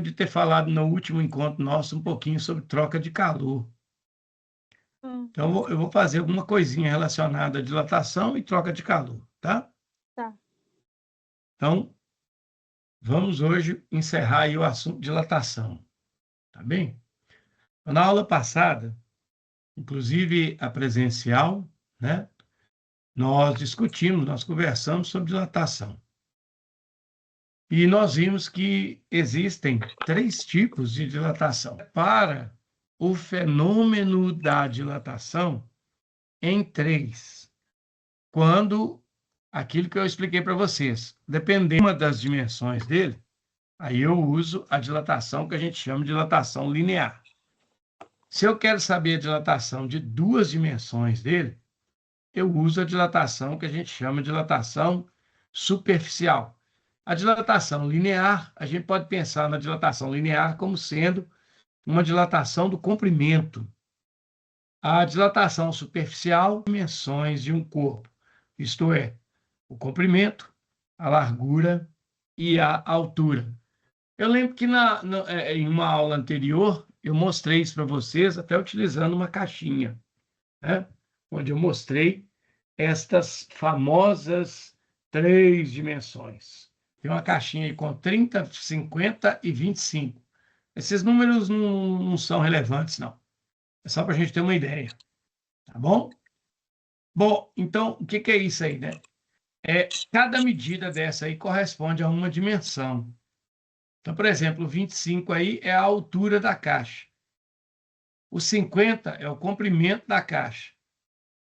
de ter falado no último encontro nosso um pouquinho sobre troca de calor. Então, eu vou fazer alguma coisinha relacionada à dilatação e troca de calor, tá? Tá. Então, vamos hoje encerrar aí o assunto dilatação, tá bem? Na aula passada, inclusive a presencial, né? Nós conversamos sobre dilatação. E nós vimos que existem 3 tipos de dilatação. Para o fenômeno da dilatação em 3, quando aquilo que eu expliquei para vocês, dependendo das dimensões dele, aí eu uso a dilatação que a gente chama de dilatação linear. Se eu quero saber a dilatação de 2 dimensões dele, eu uso a dilatação que a gente chama de dilatação superficial. A dilatação linear, a gente pode pensar na dilatação linear como sendo uma dilatação do comprimento. A dilatação superficial, dimensões de um corpo, isto é, o comprimento, a largura e a altura. Eu lembro que em uma aula anterior, eu mostrei isso para vocês, até utilizando uma caixinha, né? Onde eu mostrei estas famosas 3 dimensões. Tem uma caixinha aí com 30, 50 e 25. Esses números não são relevantes, não. É só para a gente ter uma ideia, tá bom? Bom, então, o que é isso aí, né? Cada medida dessa aí corresponde a uma dimensão. Então, por exemplo, o 25 aí é a altura da caixa. O 50 é o comprimento da caixa.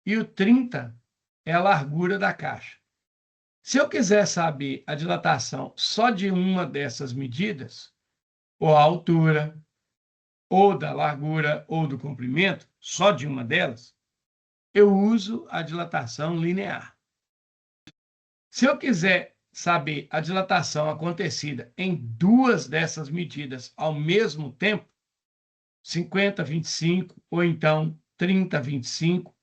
E o 30 é a largura da caixa. Se eu quiser saber a dilatação só de uma dessas medidas, ou a altura, ou da largura, ou do comprimento, só de uma delas, eu uso a dilatação linear. Se eu quiser saber a dilatação acontecida em 2 dessas medidas ao mesmo tempo, 50, 25, ou então 30, 25,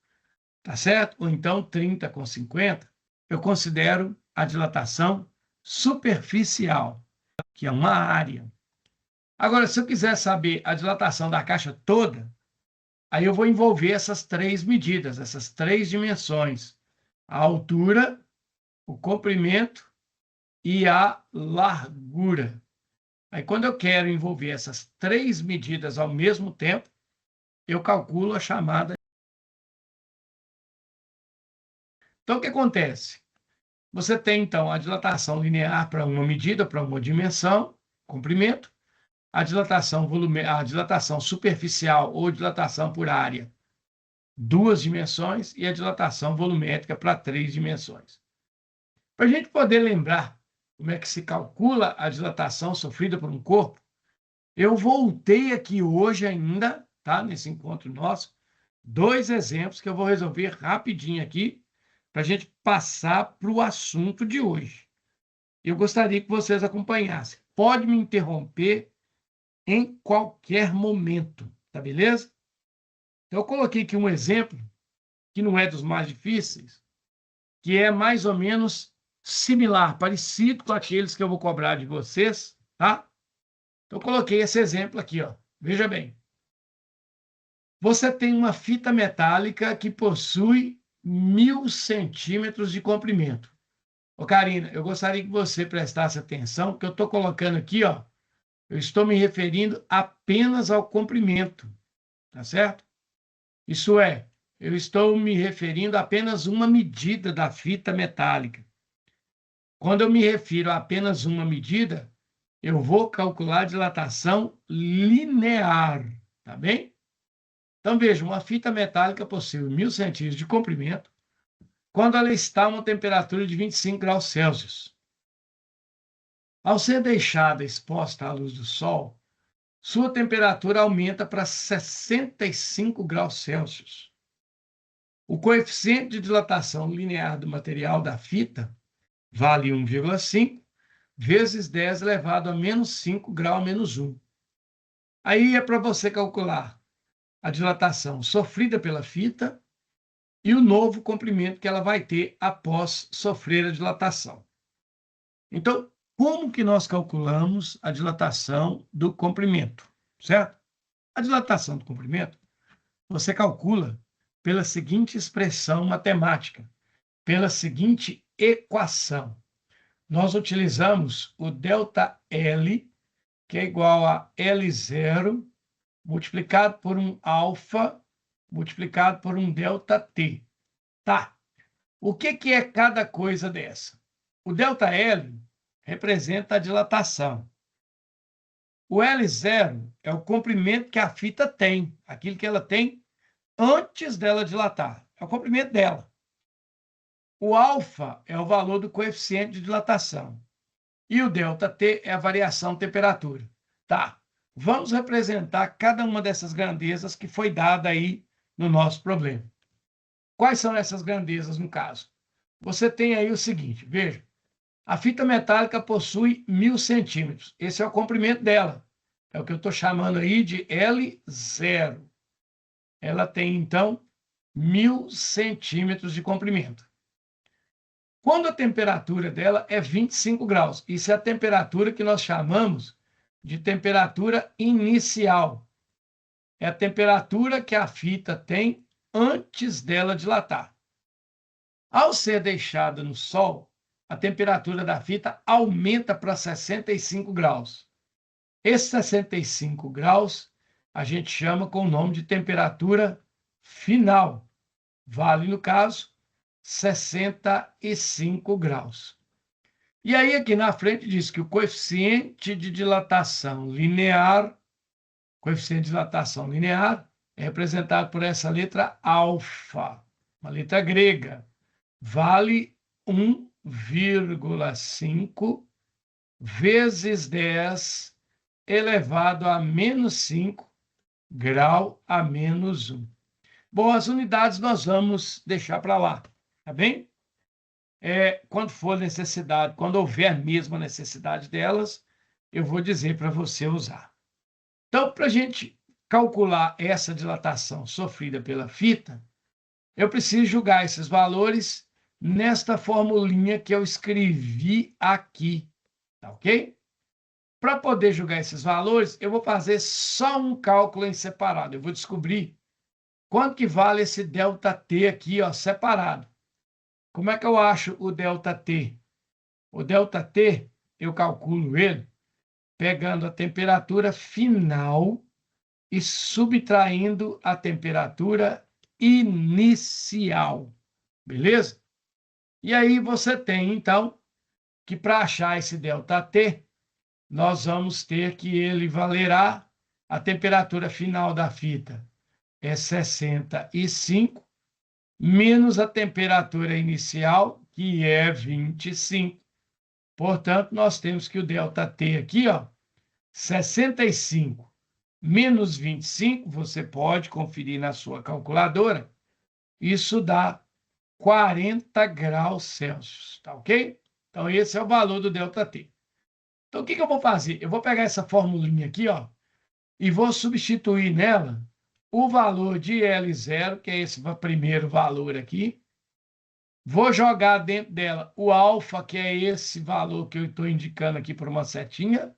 tá certo? Ou então 30 com 50, eu considero a dilatação superficial, que é uma área. Agora, se eu quiser saber a dilatação da caixa toda, aí eu vou envolver essas 3 medidas, essas 3 dimensões: a altura, o comprimento e a largura. Aí, quando eu quero envolver essas 3 medidas ao mesmo tempo, eu calculo a chamada. Então, o que acontece? Você tem, então, a dilatação linear para uma medida, para uma dimensão, comprimento, a dilatação superficial ou dilatação por área, 2 dimensões, e a dilatação volumétrica para 3 dimensões. Para a gente poder lembrar como é que se calcula a dilatação sofrida por um corpo, eu voltei aqui hoje ainda, tá? Nesse encontro nosso, 2 exemplos que eu vou resolver rapidinho aqui, para a gente passar para o assunto de hoje. Eu gostaria que vocês acompanhassem. Pode me interromper em qualquer momento, tá beleza? Então, eu coloquei aqui um exemplo, que não é dos mais difíceis, que é mais ou menos similar, parecido com aqueles que eu vou cobrar de vocês, tá? Então, eu coloquei esse exemplo aqui, ó. Veja bem. Você tem uma fita metálica que possui 1.000 centímetros de comprimento. Ô, Karina, eu gostaria que você prestasse atenção, porque eu estou colocando aqui, ó, eu estou me referindo apenas ao comprimento, tá certo? Isso é, eu estou me referindo a apenas uma medida da fita metálica. Quando eu me refiro a apenas uma medida, eu vou calcular a dilatação linear, tá bem? Então, veja, uma fita metálica possui 1.000 centímetros de comprimento quando ela está a uma temperatura de 25 graus Celsius. Ao ser deixada exposta à luz do sol, sua temperatura aumenta para 65 graus Celsius. O coeficiente de dilatação linear do material da fita vale 1,5 vezes 10 elevado a menos 5 grau menos 1. Aí é para você calcular a dilatação sofrida pela fita e o novo comprimento que ela vai ter após sofrer a dilatação. Então, como que nós calculamos a dilatação do comprimento, certo? A dilatação do comprimento, você calcula pela seguinte expressão matemática, pela seguinte equação. Nós utilizamos o ΔL, que é igual a L0, multiplicado por um alfa, multiplicado por um ΔT. Tá. O que é cada coisa dessa? O ΔL representa a dilatação. O L0 é o comprimento que a fita tem, aquilo que ela tem antes dela dilatar. É o comprimento dela. O alfa é o valor do coeficiente de dilatação. E o ΔT é a variação de temperatura. Tá. Vamos representar cada uma dessas grandezas que foi dada aí no nosso problema. Quais são essas grandezas no caso? Você tem aí o seguinte, veja. A fita metálica possui 1.000 centímetros. Esse é o comprimento dela. É o que eu estou chamando aí de L0. Ela tem, então, 1.000 centímetros de comprimento. Quando a temperatura dela é 25 graus, isso é a temperatura que nós chamamos de temperatura inicial. É a temperatura que a fita tem antes dela dilatar. Ao ser deixada no sol, a temperatura da fita aumenta para 65 graus. Esses 65 graus a gente chama com o nome de temperatura final. Vale, no caso, 65 graus. E aí, aqui na frente, diz que o coeficiente de dilatação linear é representado por essa letra alfa, uma letra grega. Vale 1,5 vezes 10 elevado a menos 5 grau a menos 1. Bom, as unidades nós vamos deixar para lá, tá bem? Quando for necessidade, quando houver mesmo a necessidade delas, eu vou dizer para você usar. Então, para a gente calcular essa dilatação sofrida pela fita, eu preciso jogar esses valores nesta formulinha que eu escrevi aqui, tá ok? Para poder jogar esses valores, eu vou fazer só um cálculo em separado. Eu vou descobrir quanto que vale esse ΔT aqui, ó, separado. Como é que eu acho o ΔT? O ΔT, eu calculo ele pegando a temperatura final e subtraindo a temperatura inicial. Beleza? E aí você tem, então, que para achar esse ΔT, nós vamos ter que ele valerá a temperatura final da fita é 65, menos a temperatura inicial, que é 25. Portanto, nós temos que o ΔT aqui, ó, 65 menos 25, você pode conferir na sua calculadora, isso dá 40 graus Celsius, tá ok? Então, esse é o valor do ΔT. Então, o que eu vou fazer? Eu vou pegar essa formulinha aqui, ó, e vou substituir nela o valor de L0, que é esse primeiro valor aqui. Vou jogar dentro dela o alfa, que é esse valor que eu estou indicando aqui por uma setinha.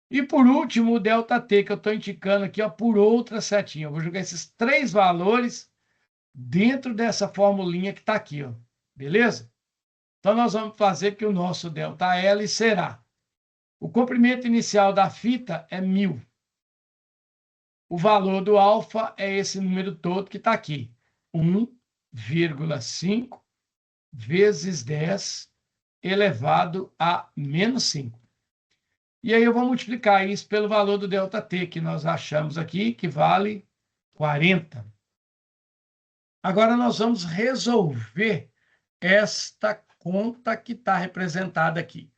E, por último, o ΔT, que eu estou indicando aqui ó, por outra setinha. Eu vou jogar esses três valores dentro dessa formulinha que está aqui, ó. Beleza? Então, nós vamos fazer que o nosso ΔL será: o comprimento inicial da fita é 1.000. O valor do alfa é esse número todo que está aqui, 1,5 vezes 10 elevado a menos 5. E aí eu vou multiplicar isso pelo valor do ΔT, que nós achamos aqui, que vale 40. Agora nós vamos resolver esta conta que está representada aqui.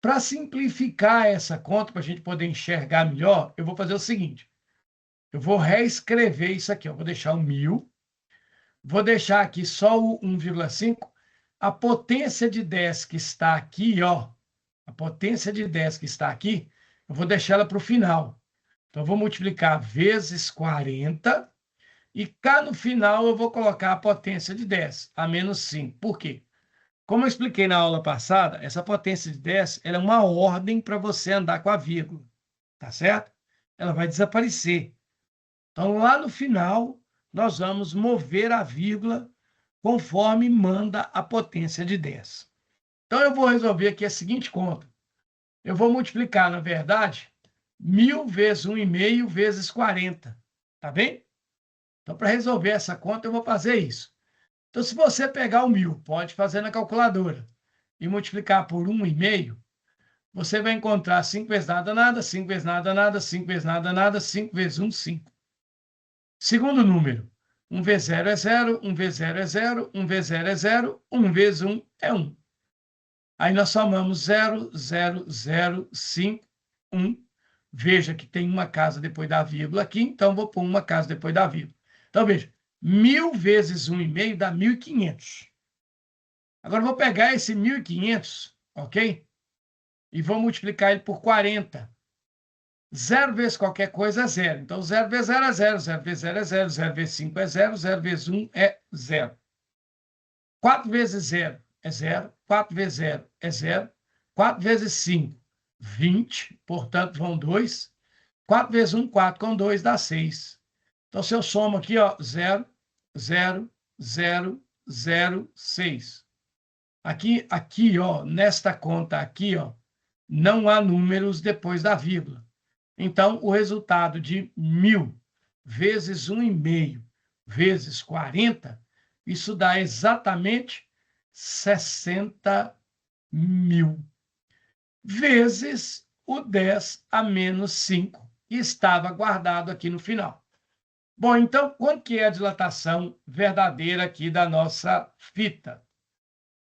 Para simplificar essa conta, para a gente poder enxergar melhor, eu vou fazer o seguinte. Eu vou reescrever isso aqui. Eu vou deixar o 1.000. Vou deixar aqui só o 1,5. A potência de 10 que está aqui, ó. A potência de 10 que está aqui, eu vou deixar ela para o final. Então, eu vou multiplicar vezes 40. E cá no final eu vou colocar a potência de 10, a menos 5. Por quê? Como eu expliquei na aula passada, essa potência de 10 ela é uma ordem para você andar com a vírgula, tá certo? Ela vai desaparecer. Então, lá no final, nós vamos mover a vírgula conforme manda a potência de 10. Então, eu vou resolver aqui a seguinte conta. Eu vou multiplicar, na verdade, 1.000 vezes 1,5 vezes 40. Tá bem? Então, para resolver essa conta, eu vou fazer isso. Então, se você pegar o 1.000, pode fazer na calculadora, e multiplicar por 1,5, você vai encontrar 5 vezes nada, nada, 5 vezes nada, nada, 5 vezes nada, nada, 5 vezes 1, 5. Segundo número, 1 vezes 0 é 0, 1 vezes 0 é 0, 1 vezes 0 é 0, 1 vezes 1 é 1. Aí nós somamos 0, 0, 0, 5, 1. Veja que tem uma casa depois da vírgula aqui, então vou pôr uma casa depois da vírgula. Então, veja, 1.000 vezes 1,5 dá 1.500. Agora, eu vou pegar esse 1.500, ok? E vou multiplicar ele por 40. 0 vezes qualquer coisa é 0. Então, 0 vezes 0 é 0, 0 vezes 0 é 0, 0 vezes 5 é 0, 0 vezes 1 é 0. 4 vezes 0 é 0, 4 vezes 0 é 0, 4 vezes 5, 20, portanto, vão 2. 4 vezes 1, 4, com 2 dá 6. Então, se eu somo aqui, ó, 0, 0, 0, 0, 6. Aqui, ó, nesta conta aqui, ó, não há números depois da vírgula. Então, o resultado de 1.000 vezes 1,5 vezes 40, isso dá exatamente 60.000 vezes o 10 a menos 5, que estava guardado aqui no final. Bom, então, quanto que é a dilatação verdadeira aqui da nossa fita?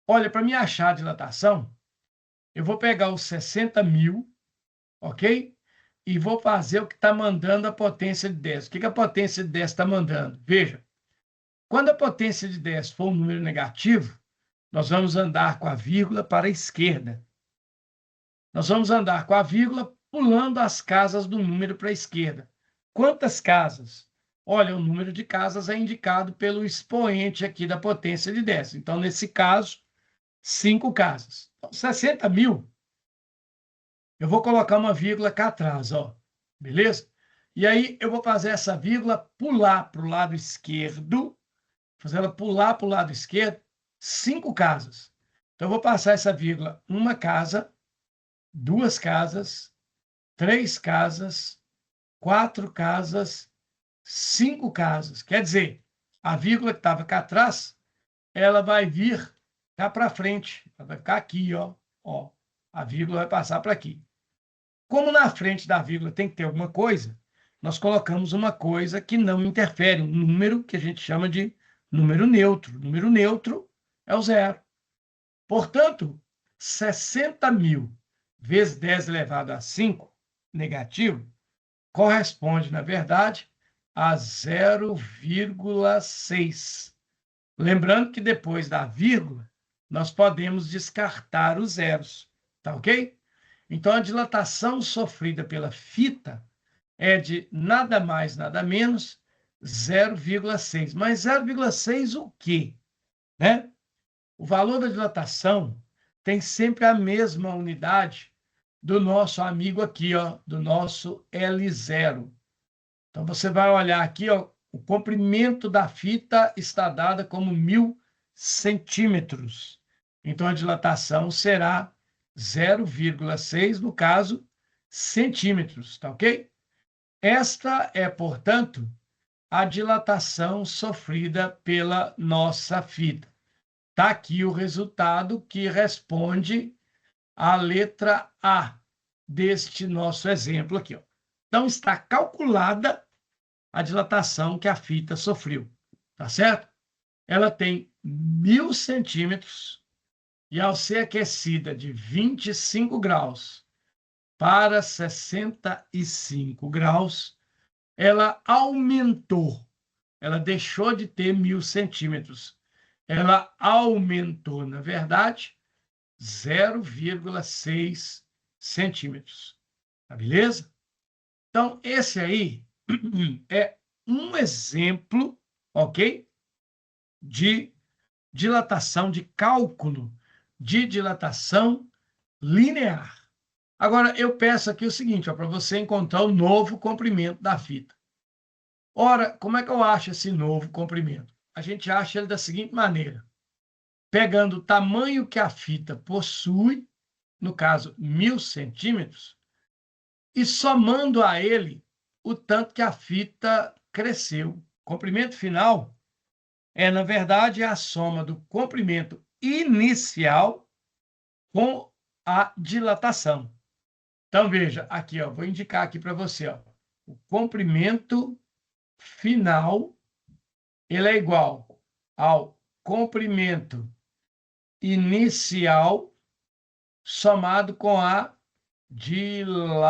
Olha, para me achar a dilatação, eu vou pegar os 60.000, ok? E vou fazer o que está mandando a potência de 10. O que a potência de 10 está mandando? Veja, quando a potência de 10 for um número negativo, nós vamos andar com a vírgula para a esquerda. Nós vamos andar com a vírgula pulando as casas do número para a esquerda. Quantas casas? Olha, o número de casas é indicado pelo expoente aqui da potência de 10. Então, nesse caso, 5 casas. Então, 60.000, eu vou colocar uma vírgula cá atrás, ó. Beleza? E aí, eu vou fazer essa vírgula pular para o lado esquerdo, fazer ela pular para o lado esquerdo, 5 casas. Então, eu vou passar essa vírgula, uma casa, 2 casas, 3 casas, 4 casas, 5 casas. Quer dizer, a vírgula que estava cá atrás, ela vai vir cá para frente. Ela vai ficar aqui, ó. Ó. A vírgula vai passar para aqui. Como na frente da vírgula tem que ter alguma coisa, nós colocamos uma coisa que não interfere, um número que a gente chama de número neutro. O número neutro é o 0. Portanto, 60.000 vezes 10 elevado a 5, negativo, corresponde, na verdade, a 0,6. Lembrando que depois da vírgula, nós podemos descartar os zeros, tá ok? Então, a dilatação sofrida pela fita é de nada mais, nada menos, 0,6. Mas 0,6 o quê? Né? O valor da dilatação tem sempre a mesma unidade do nosso amigo aqui, ó, do nosso L0. Então, você vai olhar aqui, ó, o comprimento da fita está dada como 1.000 centímetros. Então, a dilatação será 0,6, no caso, centímetros, tá ok? Esta é, portanto, a dilatação sofrida pela nossa fita. Está aqui o resultado que responde à letra A deste nosso exemplo aqui, ó. Então, está calculada a dilatação que a fita sofreu, tá certo? Ela tem 1.000 centímetros e, ao ser aquecida de 25 graus para 65 graus, ela aumentou. Ela deixou de ter 1.000 centímetros. Ela aumentou, na verdade, 0,6 centímetros. Tá beleza? Então, esse aí é um exemplo, ok? De dilatação, de cálculo de dilatação linear. Agora, eu peço aqui o seguinte, para você encontrar o novo comprimento da fita. Ora, como é que eu acho esse novo comprimento? A gente acha ele da seguinte maneira. Pegando o tamanho que a fita possui, no caso, 1.000 centímetros, e somando a ele o tanto que a fita cresceu. O comprimento final na verdade, a soma do comprimento inicial com a dilatação. Então, veja, aqui, ó, vou indicar aqui para você, ó, o comprimento final, ele é igual ao comprimento inicial somado com a dilatação.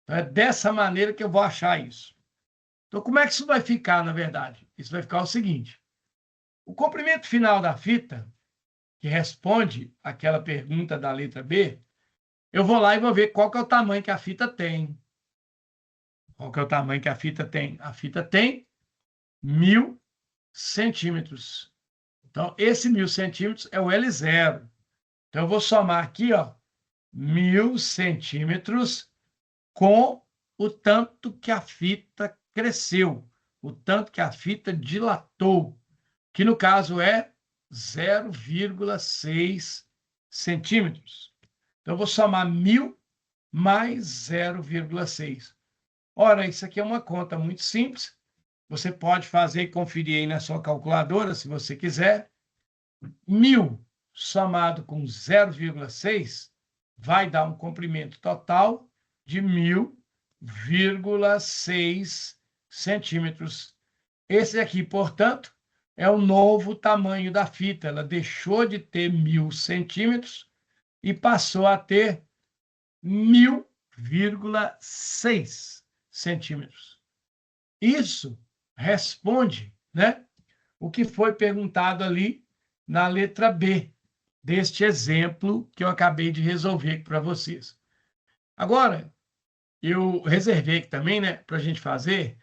Então, é dessa maneira que eu vou achar isso. Então, como é que isso vai ficar, na verdade? Isso vai ficar o seguinte. O comprimento final da fita, que responde àquela pergunta da letra B, eu vou lá e vou ver qual que é o tamanho que a fita tem. Qual que é o tamanho que a fita tem? A fita tem 1.000 centímetros. Então, esse 1.000 centímetros é o L0. Então, eu vou somar aqui, ó, 1.000 centímetros com o tanto que a fita cresceu, o tanto que a fita dilatou, que no caso é 0,6 centímetros. Então, eu vou somar 1.000 mais 0,6. Ora, isso aqui é uma conta muito simples. Você pode fazer e conferir aí na sua calculadora, se você quiser. 1.000 somado com 0,6 vai dar um comprimento total de 1.000,6 centímetros. Esse aqui, portanto, é o novo tamanho da fita. Ela deixou de ter 1.000 centímetros e passou a ter 1.000,6 centímetros. Isso responde, né, o que foi perguntado ali na letra B, deste exemplo que eu acabei de resolver aqui para vocês. Agora, eu reservei aqui também, né, para a gente fazer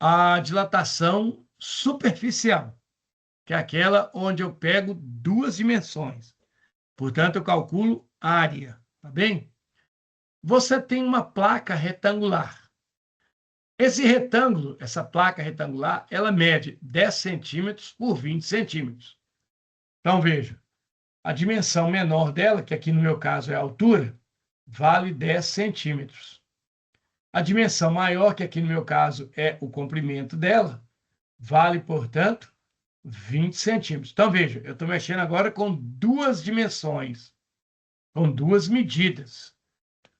a dilatação superficial, que é aquela onde eu pego duas dimensões. Portanto, eu calculo área, tá bem? Você tem uma placa retangular. Esse retângulo, essa placa retangular, ela mede 10 centímetros por 20 centímetros. Então, veja, a dimensão menor dela, que aqui no meu caso é a altura, vale 10 centímetros. A dimensão maior, que aqui no meu caso é o comprimento dela, vale, portanto, 20 centímetros. Então, veja, eu estou mexendo agora com duas dimensões, com duas medidas.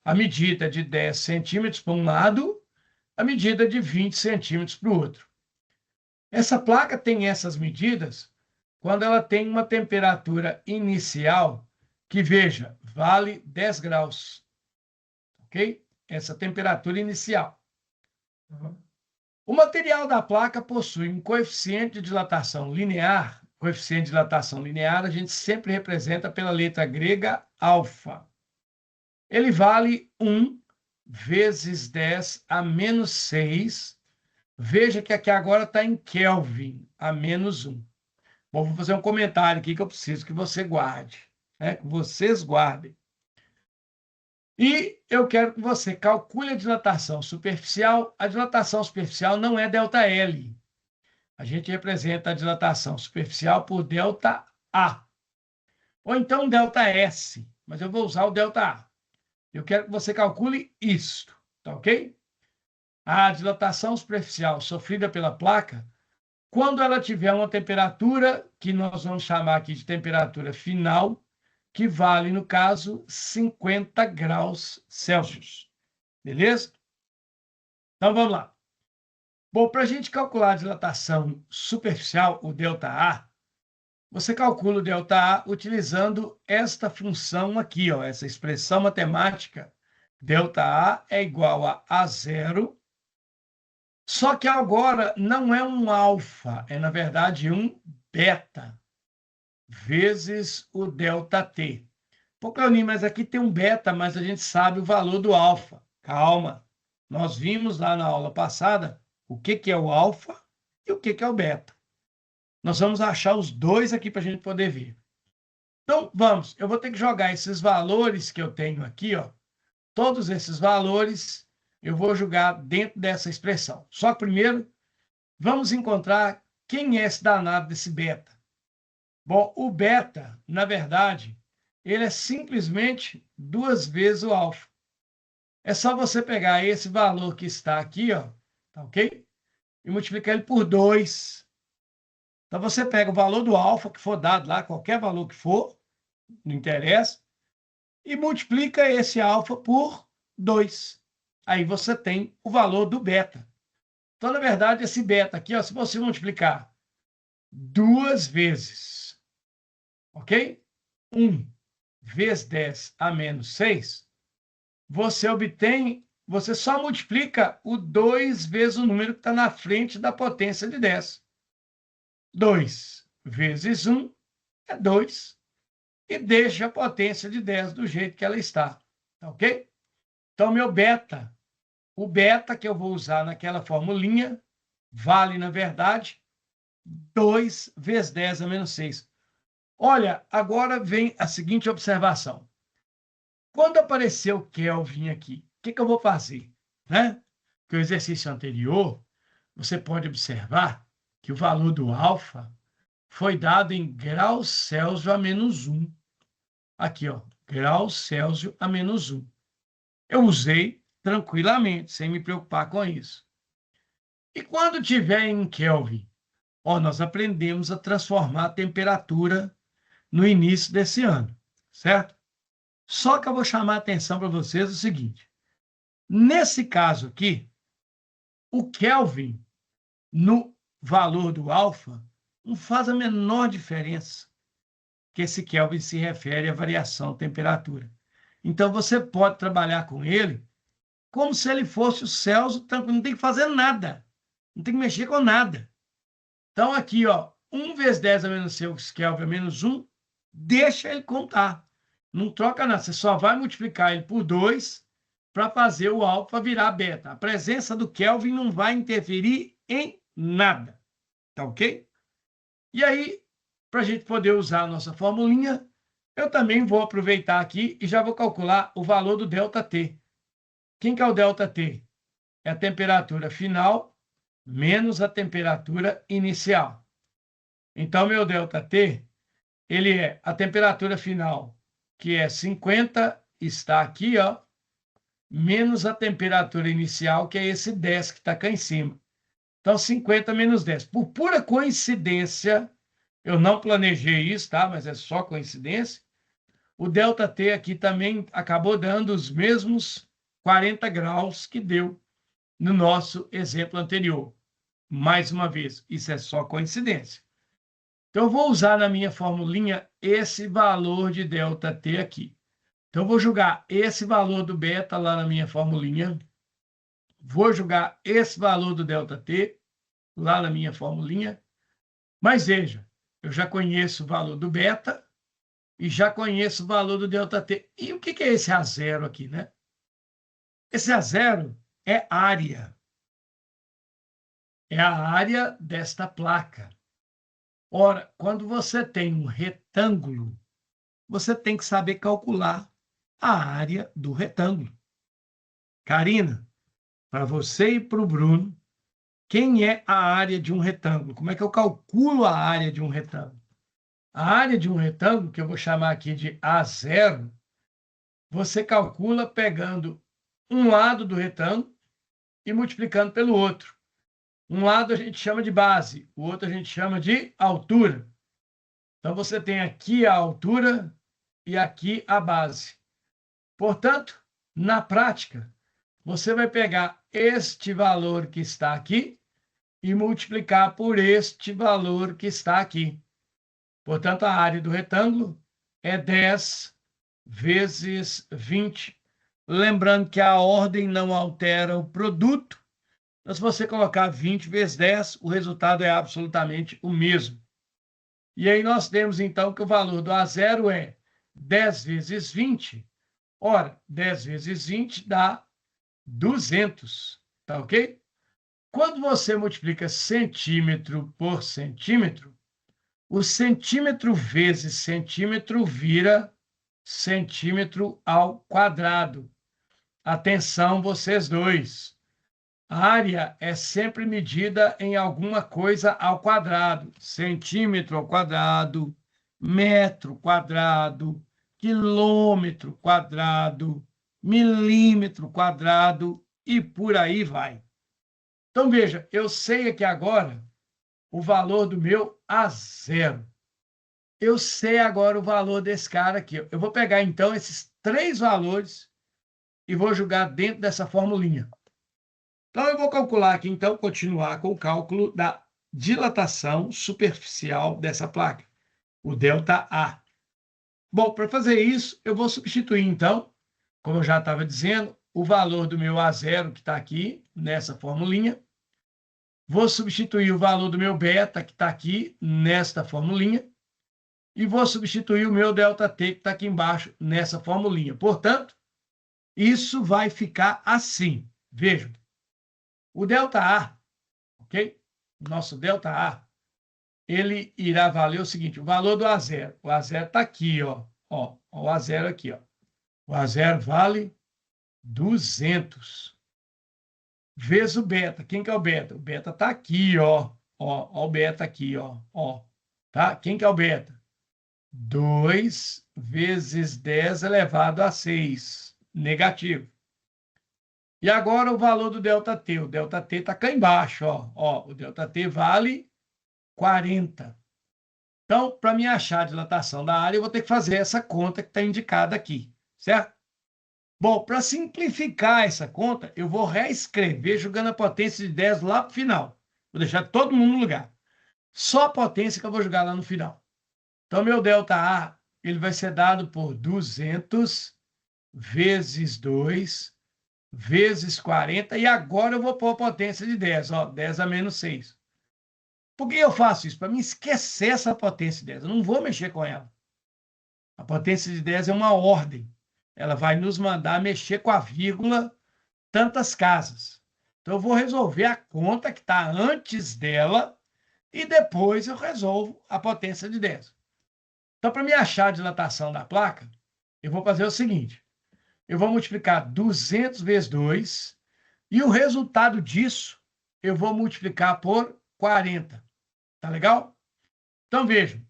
A medida de 10 centímetros para um lado, a medida de 20 centímetros para o outro. Essa placa tem essas medidas quando ela tem uma temperatura inicial que, veja, vale 10 graus. Ok? Essa temperatura inicial. O material da placa possui um coeficiente de dilatação linear. Coeficiente de dilatação linear a gente sempre representa pela letra grega alfa. Ele vale 1 vezes 10 a menos 6. Veja que aqui agora está em Kelvin, a menos 1. Bom, vou fazer um comentário aqui que eu preciso que você guarde, né? Que vocês guardem. E eu quero que você calcule a dilatação superficial. A dilatação superficial não é ΔL. A gente representa a dilatação superficial por ΔA. Ou então ΔS, mas eu vou usar o ΔA. Eu quero que você calcule isto, tá ok? A dilatação superficial sofrida pela placa, quando ela tiver uma temperatura, que nós vamos chamar aqui de temperatura final, que vale, no caso, 50 graus Celsius. Beleza? Então, vamos lá. Bom, para a gente calcular a dilatação superficial, o ΔA, você calcula o ΔA utilizando esta função aqui, ó, essa expressão matemática. ΔA é igual a A0, só que agora não é um alfa, é, na verdade, um beta, vezes o ΔT. Pô, Claudinho, mas aqui tem um beta, mas a gente sabe o valor do alfa. Calma, nós vimos lá na aula passada o que é o alfa e o que é o beta. Nós vamos achar os dois aqui para a gente poder ver. Então, vamos. Eu vou ter que jogar esses valores que eu tenho aqui, ó. Todos esses valores eu vou jogar dentro dessa expressão. Só que primeiro, vamos encontrar quem é esse danado desse beta. Bom, o beta, na verdade, ele é simplesmente 2 vezes o alfa. É só você pegar esse valor que está aqui, ó, tá ok? E multiplicar ele por 2. Então, você pega o valor do alfa, que for dado lá, qualquer valor que for, não interessa, e multiplica esse alfa por 2. Aí você tem o valor do beta. Então, na verdade, esse beta aqui, ó, se você multiplicar 2 vezes, ok? 1 vezes 10 a menos 6, você só multiplica o 2 vezes o número que está na frente da potência de 10. 2 vezes 1 é 2. E deixa a potência de 10 do jeito que ela está. Tá ok? Então, meu beta, o beta que eu vou usar naquela formulinha, vale, na verdade, 2 vezes 10 a menos 6. Olha, agora vem a seguinte observação. Quando aparecer o Kelvin aqui, o que eu vou fazer? Né? Porque o exercício anterior, você pode observar que o valor do alfa foi dado em graus Celsius a menos 1. Aqui, ó, graus Celsius a menos 1. Eu usei tranquilamente, sem me preocupar com isso. E quando tiver em Kelvin? Ó, nós aprendemos a transformar a temperatura no início desse ano, certo? Só que eu vou chamar a atenção para vocês o seguinte. Nesse caso aqui, o Kelvin, no valor do alfa, não faz a menor diferença, que esse Kelvin se refere à variação de temperatura. Então, você pode trabalhar com ele como se ele fosse o Celsius, não tem que fazer nada, não tem que mexer com nada. Então, aqui, ó, 1 vezes 10 a menos 6 Kelvin a menos 1, deixa ele contar. Não troca nada, você só vai multiplicar ele por 2 para fazer o alfa virar beta. A presença do Kelvin não vai interferir em nada, tá ok? E aí, para a gente poder usar a nossa formulinha, eu também vou aproveitar aqui e já vou calcular o valor do ΔT. Quem que é o ΔT? É a temperatura final menos a temperatura inicial. Então, meu ΔT, ele é a temperatura final, que é 50, está aqui, ó, menos a temperatura inicial, que é esse 10 que está cá em cima. Então, 50 menos 10. Por pura coincidência, eu não planejei isso, tá? Mas é só coincidência. O ΔT aqui também acabou dando os mesmos 40 graus que deu no nosso exemplo anterior. Mais uma vez, isso é só coincidência. Então, eu vou usar na minha formulinha esse valor de ΔT aqui. Então, eu vou jogar esse valor do beta lá na minha formulinha. Vou jogar esse valor do ΔT lá na minha formulinha. Mas veja, eu já conheço o valor do beta e já conheço o valor do ΔT. E o que é esse A0 aqui, né? Esse A0 é área. É a área desta placa. Ora, quando você tem um retângulo, você tem que saber calcular a área do retângulo. Karina, para você e para o Bruno, quem é a área de um retângulo? Como é que eu calculo a área de um retângulo? A área de um retângulo, que eu vou chamar aqui de A0, você calcula pegando um lado do retângulo e multiplicando pelo outro. Um lado a gente chama de base, o outro a gente chama de altura. Então, você tem aqui a altura e aqui a base. Portanto, na prática, você vai pegar este valor que está aqui e multiplicar por este valor que está aqui. Portanto, a área do retângulo é 10 vezes 20. Lembrando que a ordem não altera o produto. Então, se você colocar 20 vezes 10, o resultado é absolutamente o mesmo. E aí nós temos, então, que o valor do A0 é 10 vezes 20. Ora, 10 vezes 20 dá 200, tá ok? Quando você multiplica centímetro por centímetro, O centímetro vezes centímetro vira centímetro ao quadrado. Atenção, vocês dois. A área é sempre medida em alguma coisa ao quadrado. Centímetro ao quadrado, metro quadrado, quilômetro quadrado, milímetro quadrado e por aí vai. Então, veja, eu sei aqui agora o valor do meu A0. Eu sei agora o valor desse cara aqui. Eu vou pegar, então, esses três valores e vou jogar dentro dessa formulinha. Então, eu vou calcular aqui, então, continuar com o cálculo da dilatação superficial dessa placa, o ΔA. Bom, para fazer isso, eu vou substituir, então, como eu já estava dizendo, o valor do meu A0, que está aqui, nessa formulinha. Vou substituir o valor do meu beta, que está aqui, nesta formulinha. E vou substituir o meu ΔT, que está aqui embaixo, nessa formulinha. Portanto, isso vai ficar assim. Vejam. O ΔA, ok? O nosso ΔA, ele irá valer o seguinte, o valor do A0. O A0 está aqui, ó. Ó, o A0 aqui, ó. O A0 vale 200. Vezes o beta. Quem que é o beta? O beta está aqui, ó. Ó o beta aqui, ó. Ó. Tá? Quem que é o beta? 2 vezes 10 elevado a 6. Negativo. E agora o valor do ΔT. O ΔT está cá embaixo, ó. O ΔT vale 40. Então, para me achar a dilatação da área, eu vou ter que fazer essa conta que está indicada aqui, certo? Bom, para simplificar essa conta, eu vou reescrever jogando a potência de 10 lá para o final. Vou deixar todo mundo no lugar. Só a potência que eu vou jogar lá no final. Então, meu ΔA, ele vai ser dado por 200 vezes 2 vezes 40, e agora eu vou pôr a potência de 10, ó, 10 a menos 6. Por que eu faço isso? Para me esquecer essa potência de 10, eu não vou mexer com ela. A potência de 10 é uma ordem, ela vai nos mandar mexer com a vírgula tantas casas. Então, eu vou resolver a conta que está antes dela e depois eu resolvo a potência de 10. Então, para me achar a dilatação da placa, eu vou fazer o seguinte, eu vou multiplicar 200 vezes 2, e o resultado disso eu vou multiplicar por 40. Tá legal? Então, vejam.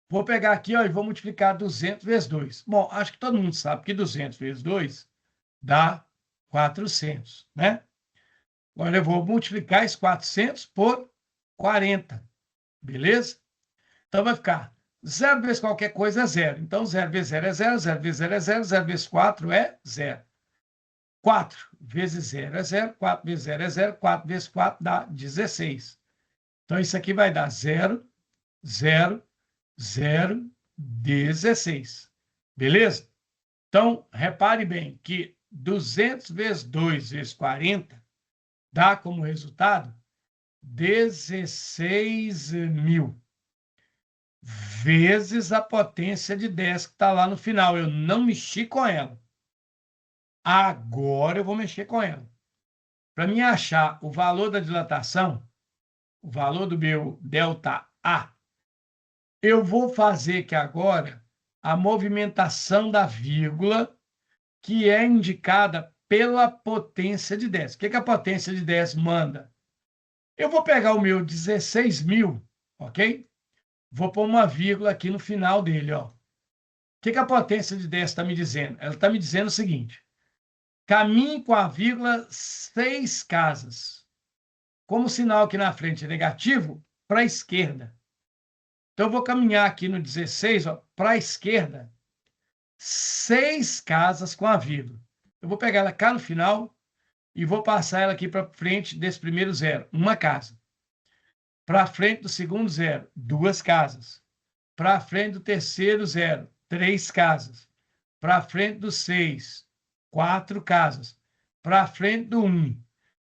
Vou pegar aqui, ó, e vou multiplicar 200 vezes 2. Bom, acho que todo mundo sabe que 200 vezes 2 dá 400, né? Agora eu vou multiplicar esse 400 por 40. Beleza? Então, vai ficar 0 vezes qualquer coisa é 0. Então, 0 vezes 0 é 0, 0 vezes 0 é 0, 0 vezes 4 é 0. 4 vezes 0 é 0, 4 vezes 0 é 0, 4 vezes 4 dá 16. Então, isso aqui vai dar 0, 0, 0, 16. Beleza? Então, repare bem que 200 vezes 2 vezes 40 dá como resultado 16.000 vezes a potência de 10 que está lá no final. Eu não mexi com ela. Agora eu vou mexer com ela. Para mim achar o valor da dilatação, o valor do meu ΔA, eu vou fazer que agora a movimentação da vírgula, que é indicada pela potência de 10. O que a potência de 10 manda? Eu vou pegar o meu 16.000, ok? Vou pôr uma vírgula aqui no final dele, ó. O que a potência de 10 está me dizendo? Ela está me dizendo o seguinte, caminhe com a vírgula 6 casas. Como o sinal aqui na frente é negativo, para a esquerda. Então, eu vou caminhar aqui no 16, para a esquerda, 6 casas com a vírgula. Eu vou pegar ela cá no final e vou passar ela aqui para frente desse primeiro zero, uma casa. Para frente do segundo zero, 2 casas. Para frente do terceiro zero, 3 casas. Para frente do 6, 4 casas. Para frente do 1,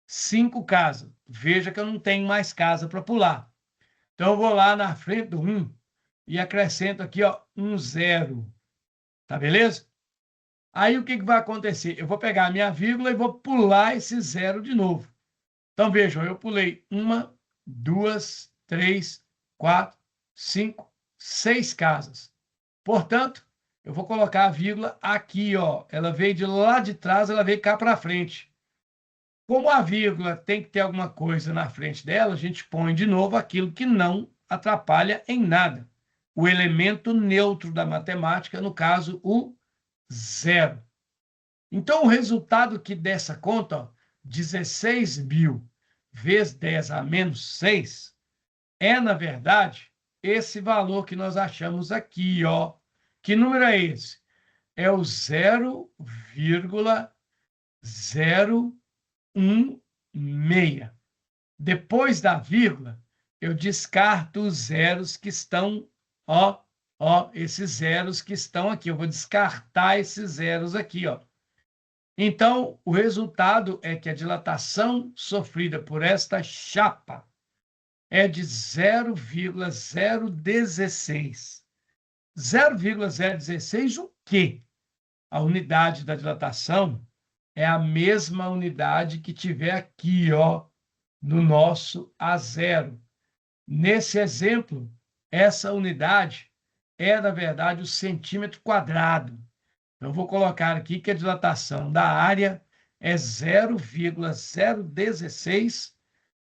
5 casas. Veja que eu não tenho mais casa para pular. Então, eu vou lá na frente do 1 e acrescento aqui, ó, um 0. Tá beleza? Aí, o que vai acontecer? Eu vou pegar a minha vírgula e vou pular esse 0 de novo. Então, vejam, eu pulei 1, 2, 3, 4, 5, 6 casas. Portanto, eu vou colocar a vírgula aqui, ó. Ela veio de lá de trás, ela veio cá para frente. Como a vírgula tem que ter alguma coisa na frente dela, a gente põe de novo aquilo que não atrapalha em nada. O elemento neutro da matemática, no caso, o zero. Então, o resultado aqui dessa conta, ó, 16.000 vezes 10 a menos 6, é, na verdade, esse valor que nós achamos aqui, ó. Que número é esse? É o 0,016. Depois da vírgula, eu descarto os zeros que estão, ó, esses zeros que estão aqui. Eu vou descartar esses zeros aqui, ó. Então, o resultado é que a dilatação sofrida por esta chapa é de 0,016. 0,016 o quê? A unidade da dilatação é a mesma unidade que tiver aqui, ó, no nosso A0. Nesse exemplo, essa unidade é, na verdade, o centímetro quadrado. Eu vou colocar aqui que a dilatação da área é 0,016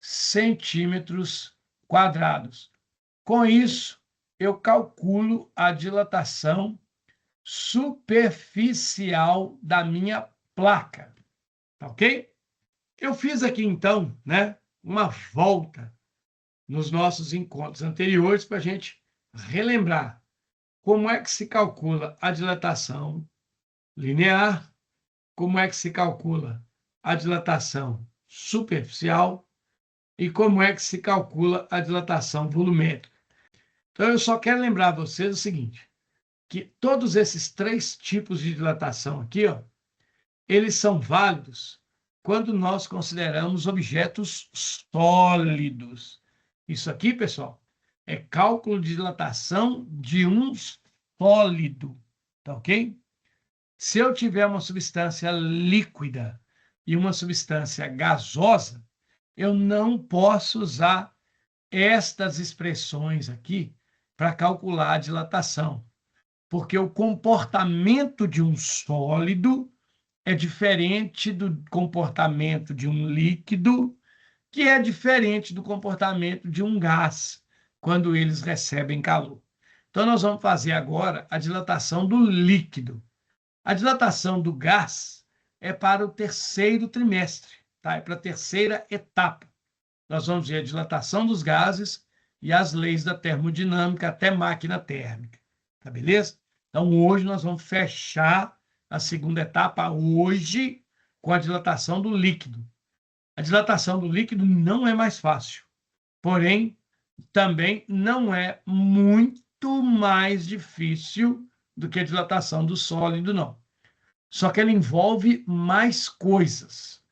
centímetros quadrados. Com isso, eu calculo a dilatação superficial da minha placa, tá ok? Eu fiz aqui, então, né, uma volta nos nossos encontros anteriores para a gente relembrar como é que se calcula a dilatação linear, como é que se calcula a dilatação superficial e como é que se calcula a dilatação volumétrica. Então, eu só quero lembrar a vocês o seguinte, que todos esses três tipos de dilatação aqui, ó, eles são válidos quando nós consideramos objetos sólidos. Isso aqui, pessoal, é cálculo de dilatação de um sólido, tá ok? Se eu tiver uma substância líquida e uma substância gasosa, eu não posso usar estas expressões aqui para calcular a dilatação, porque o comportamento de um sólido é diferente do comportamento de um líquido, que é diferente do comportamento de um gás, quando eles recebem calor. Então, nós vamos fazer agora a dilatação do líquido. A dilatação do gás é para o terceiro trimestre, tá? É para a terceira etapa. Nós vamos ver a dilatação dos gases e as leis da termodinâmica até máquina térmica, tá beleza? Então, hoje nós vamos fechar a segunda etapa, hoje, com a dilatação do líquido. A dilatação do líquido não é mais fácil, porém, também não é muito mais difícil do que a dilatação do sólido, não. Só que ela envolve mais coisas.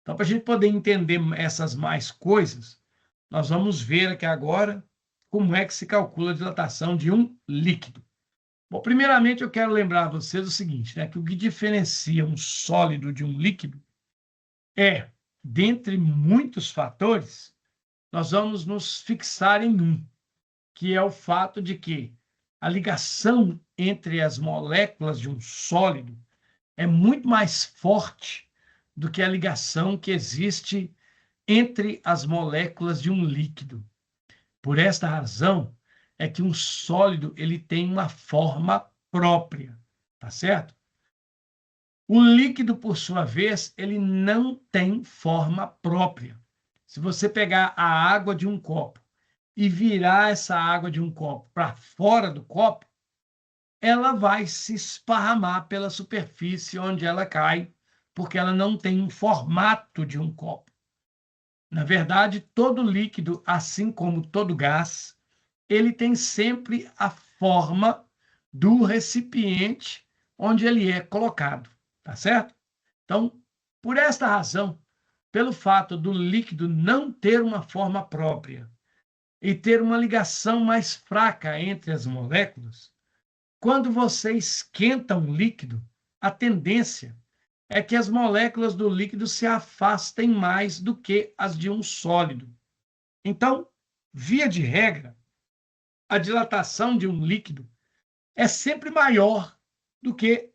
Então, para a gente poder entender essas mais coisas, nós vamos ver aqui agora como é que se calcula a dilatação de um líquido. Bom, primeiramente eu quero lembrar a vocês o seguinte, né, que o que diferencia um sólido de um líquido é, dentre muitos fatores, nós vamos nos fixar em um, que é o fato de que a ligação entre as moléculas de um sólido é muito mais forte do que a ligação que existe entre as moléculas de um líquido. Por esta razão, é que um sólido ele tem uma forma própria, tá certo? O líquido, por sua vez, ele não tem forma própria. Se você pegar a água de um copo e virar essa água de um copo para fora do copo, ela vai se esparramar pela superfície onde ela cai, porque ela não tem um formato de um copo. Na verdade, todo líquido, assim como todo gás, ele tem sempre a forma do recipiente onde ele é colocado, tá certo? Então, por esta razão, pelo fato do líquido não ter uma forma própria e ter uma ligação mais fraca entre as moléculas, quando você esquenta um líquido, a tendência é que as moléculas do líquido se afastem mais do que as de um sólido. Então, via de regra, a dilatação de um líquido é sempre maior do que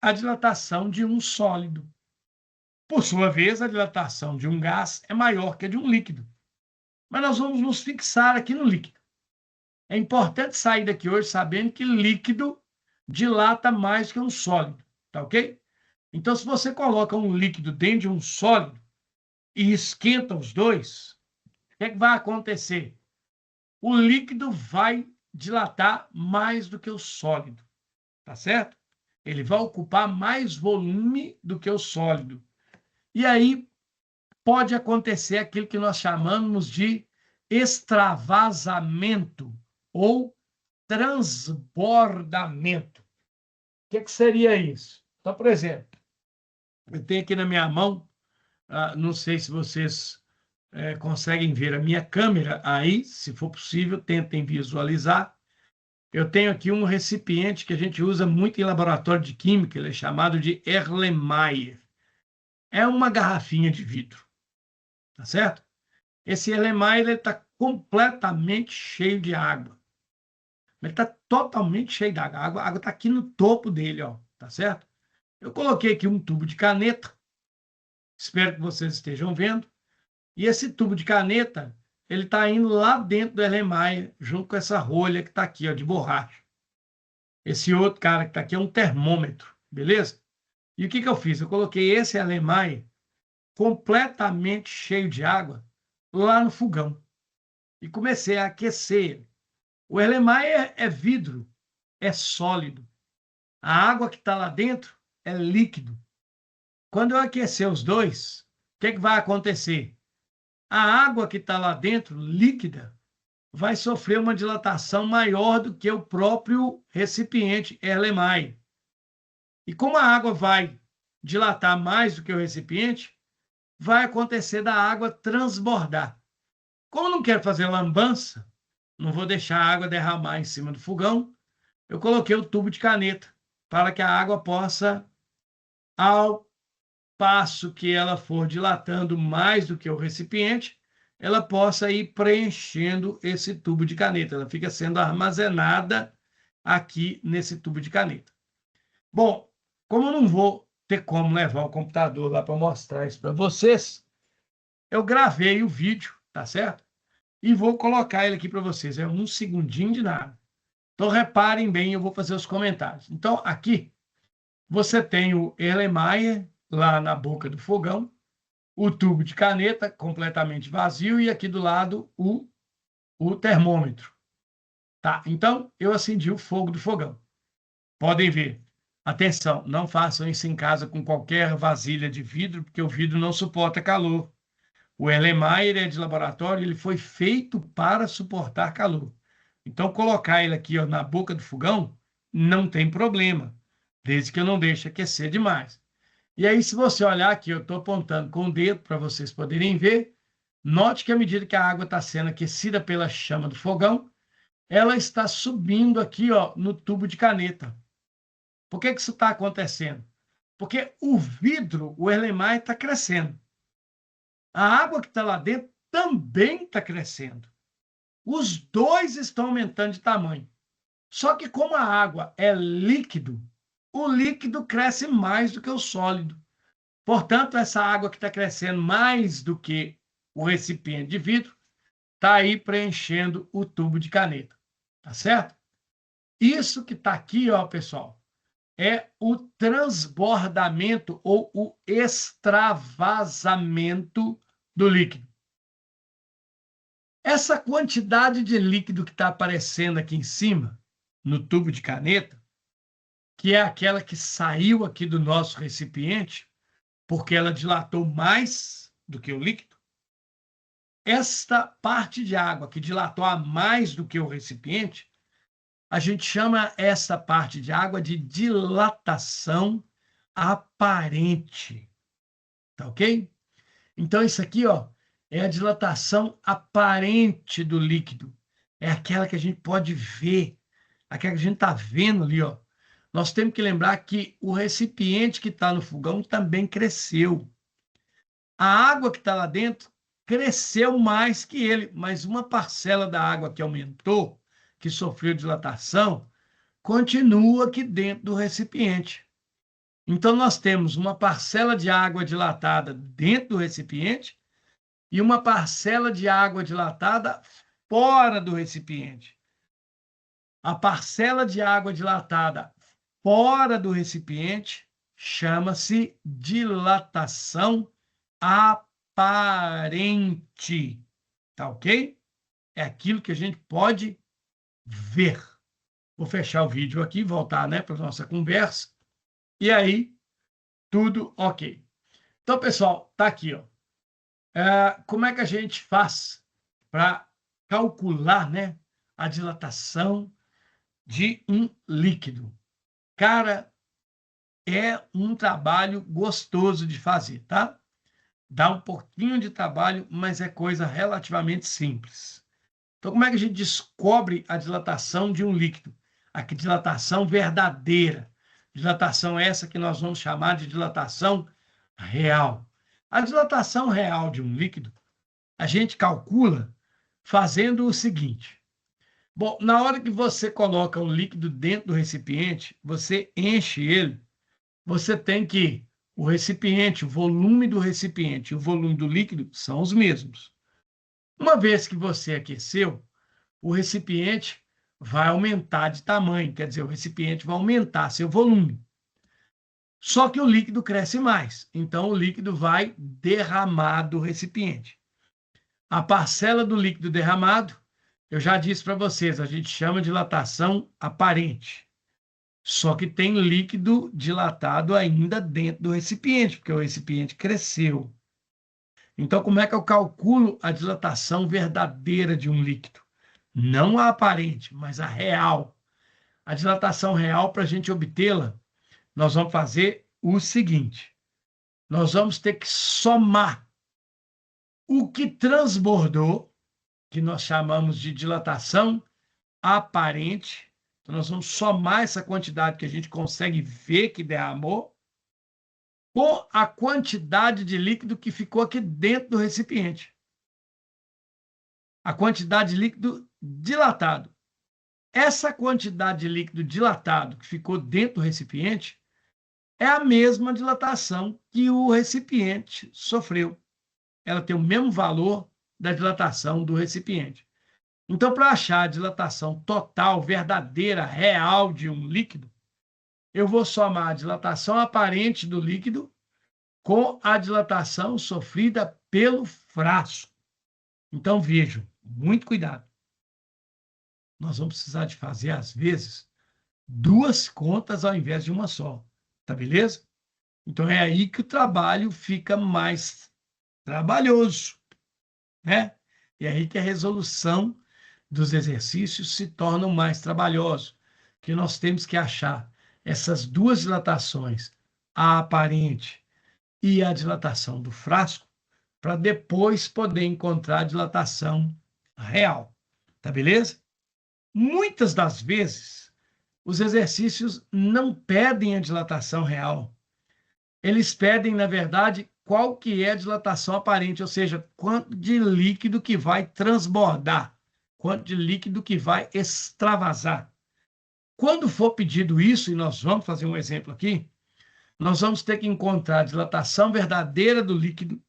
a dilatação de um sólido. Por sua vez, a dilatação de um gás é maior que a de um líquido. Mas nós vamos nos fixar aqui no líquido. É importante sair daqui hoje sabendo que líquido dilata mais que um sólido, tá ok? Então, se você coloca um líquido dentro de um sólido e esquenta os dois, o que é que vai acontecer? O líquido vai dilatar mais do que o sólido, tá certo? Ele vai ocupar mais volume do que o sólido. E aí pode acontecer aquilo que nós chamamos de extravasamento ou transbordamento. O que seria isso? Então, por exemplo, eu tenho aqui na minha mão, não sei se vocês conseguem ver a minha câmera aí, se for possível, tentem visualizar. Eu tenho aqui um recipiente que a gente usa muito em laboratório de química, ele é chamado de Erlenmeyer. É uma garrafinha de vidro, tá certo? Esse Erlenmeyer está completamente cheio de água. Ele está totalmente cheio d'água. A água está aqui no topo dele, ó, tá certo? Eu coloquei aqui um tubo de caneta, espero que vocês estejam vendo, e esse tubo de caneta, ele está indo lá dentro do Erlenmeyer, junto com essa rolha que está aqui, ó, de borracha. Esse outro cara que está aqui é um termômetro, beleza? E o que eu fiz? Eu coloquei esse Erlenmeyer completamente cheio de água lá no fogão e comecei a aquecer ele. O Erlenmeyer é vidro, é sólido. A água que está lá dentro é líquido. Quando eu aquecer os dois, o que vai acontecer? A água que está lá dentro, líquida, vai sofrer uma dilatação maior do que o próprio recipiente Erlenmeyer. E como a água vai dilatar mais do que o recipiente, vai acontecer da água transbordar. Como eu não quero fazer lambança, não vou deixar a água derramar em cima do fogão, eu coloquei o tubo de caneta para que a água possa, ao passo que ela for dilatando mais do que o recipiente, ela possa ir preenchendo esse tubo de caneta. Ela fica sendo armazenada aqui nesse tubo de caneta. Bom, como eu não vou ter como levar o computador lá para mostrar isso para vocês, eu gravei o vídeo, tá certo? E vou colocar ele aqui para vocês. É um segundinho de nada. Então, reparem bem, eu vou fazer os comentários. Então, aqui, você tem o Erlenmeyer lá na boca do fogão, o tubo de caneta completamente vazio e aqui do lado o termômetro. Tá? Então, eu acendi o fogo do fogão. Podem ver. Atenção, não façam isso em casa com qualquer vasilha de vidro, porque o vidro não suporta calor. O Erlenmeyer é de laboratório, ele foi feito para suportar calor. Então, colocar ele aqui, ó, na boca do fogão não tem problema, desde que eu não deixe aquecer demais. E aí, se você olhar aqui, eu estou apontando com o dedo para vocês poderem ver, note que à medida que a água está sendo aquecida pela chama do fogão, ela está subindo aqui, ó, no tubo de caneta. Por que isso está acontecendo? Porque o vidro, o Erlenmeyer, está crescendo. A água que está lá dentro também está crescendo. Os dois estão aumentando de tamanho. Só que como a água é líquido, o líquido cresce mais do que o sólido. Portanto, essa água que está crescendo mais do que o recipiente de vidro está aí preenchendo o tubo de caneta. Tá certo? Isso que está aqui, ó, pessoal, é o transbordamento ou o extravasamento do líquido. Essa quantidade de líquido que está aparecendo aqui em cima, no tubo de caneta, que é aquela que saiu aqui do nosso recipiente, porque ela dilatou mais do que o líquido, esta parte de água que dilatou a mais do que o recipiente, a gente chama essa parte de água de dilatação aparente. Tá ok? Então, isso aqui, ó, é a dilatação aparente do líquido. É aquela que a gente pode ver, aquela que a gente está vendo ali, ó. Nós temos que lembrar que o recipiente que está no fogão também cresceu. A água que está lá dentro cresceu mais que ele, mas uma parcela da água que aumentou que sofreu dilatação continua aqui dentro do recipiente. Então, nós temos uma parcela de água dilatada dentro do recipiente e uma parcela de água dilatada fora do recipiente. A parcela de água dilatada fora do recipiente chama-se dilatação aparente. Tá ok? É aquilo que a gente pode ver. Vou fechar o vídeo aqui, voltar, né, para a nossa conversa. E aí, tudo ok. Então, pessoal, tá aqui, ó. Como é que a gente faz para calcular, né, a dilatação de um líquido? Cara, é um trabalho gostoso de fazer, tá? Dá um pouquinho de trabalho, mas é coisa relativamente simples. Então, como é que a gente descobre a dilatação de um líquido? A dilatação verdadeira. Dilatação essa que nós vamos chamar de dilatação real. A dilatação real de um líquido, a gente calcula fazendo o seguinte. Bom, na hora que você coloca o líquido dentro do recipiente, você enche ele, você tem que o recipiente, o volume do recipiente e o volume do líquido são os mesmos. Uma vez que você aqueceu, o recipiente vai aumentar de tamanho, quer dizer, o recipiente vai aumentar seu volume. Só que o líquido cresce mais, então o líquido vai derramar do recipiente. A parcela do líquido derramado, eu já disse para vocês, a gente chama de dilatação aparente. Só que tem líquido dilatado ainda dentro do recipiente, porque o recipiente cresceu. Então, como é que eu calculo a dilatação verdadeira de um líquido? Não a aparente, mas a real. A dilatação real, para a gente obtê-la, nós vamos fazer o seguinte. Nós vamos ter que somar o que transbordou, que nós chamamos de dilatação aparente. Então, nós vamos somar essa quantidade que a gente consegue ver que derramou com a quantidade de líquido que ficou aqui dentro do recipiente. A quantidade de líquido dilatado. Essa quantidade de líquido dilatado que ficou dentro do recipiente é a mesma dilatação que o recipiente sofreu. Ela tem o mesmo valor da dilatação do recipiente. Então, para achar a dilatação total, verdadeira, real de um líquido, eu vou somar a dilatação aparente do líquido com a dilatação sofrida pelo frasco. Então, vejam, muito cuidado. Nós vamos precisar de fazer, às vezes, duas contas ao invés de uma só. Tá beleza? Então, é aí que o trabalho fica mais trabalhoso, né? E é aí que a resolução dos exercícios se torna mais trabalhosa, que nós temos que achar essas duas dilatações, a aparente e a dilatação do frasco, para depois poder encontrar a dilatação real. Tá beleza? Muitas das vezes, os exercícios não pedem a dilatação real. Eles pedem, na verdade, qual que é a dilatação aparente, ou seja, quanto de líquido que vai transbordar, quanto de líquido que vai extravasar. Quando for pedido isso, e nós vamos fazer um exemplo aqui, nós vamos ter que encontrar a dilatação verdadeira do líquido,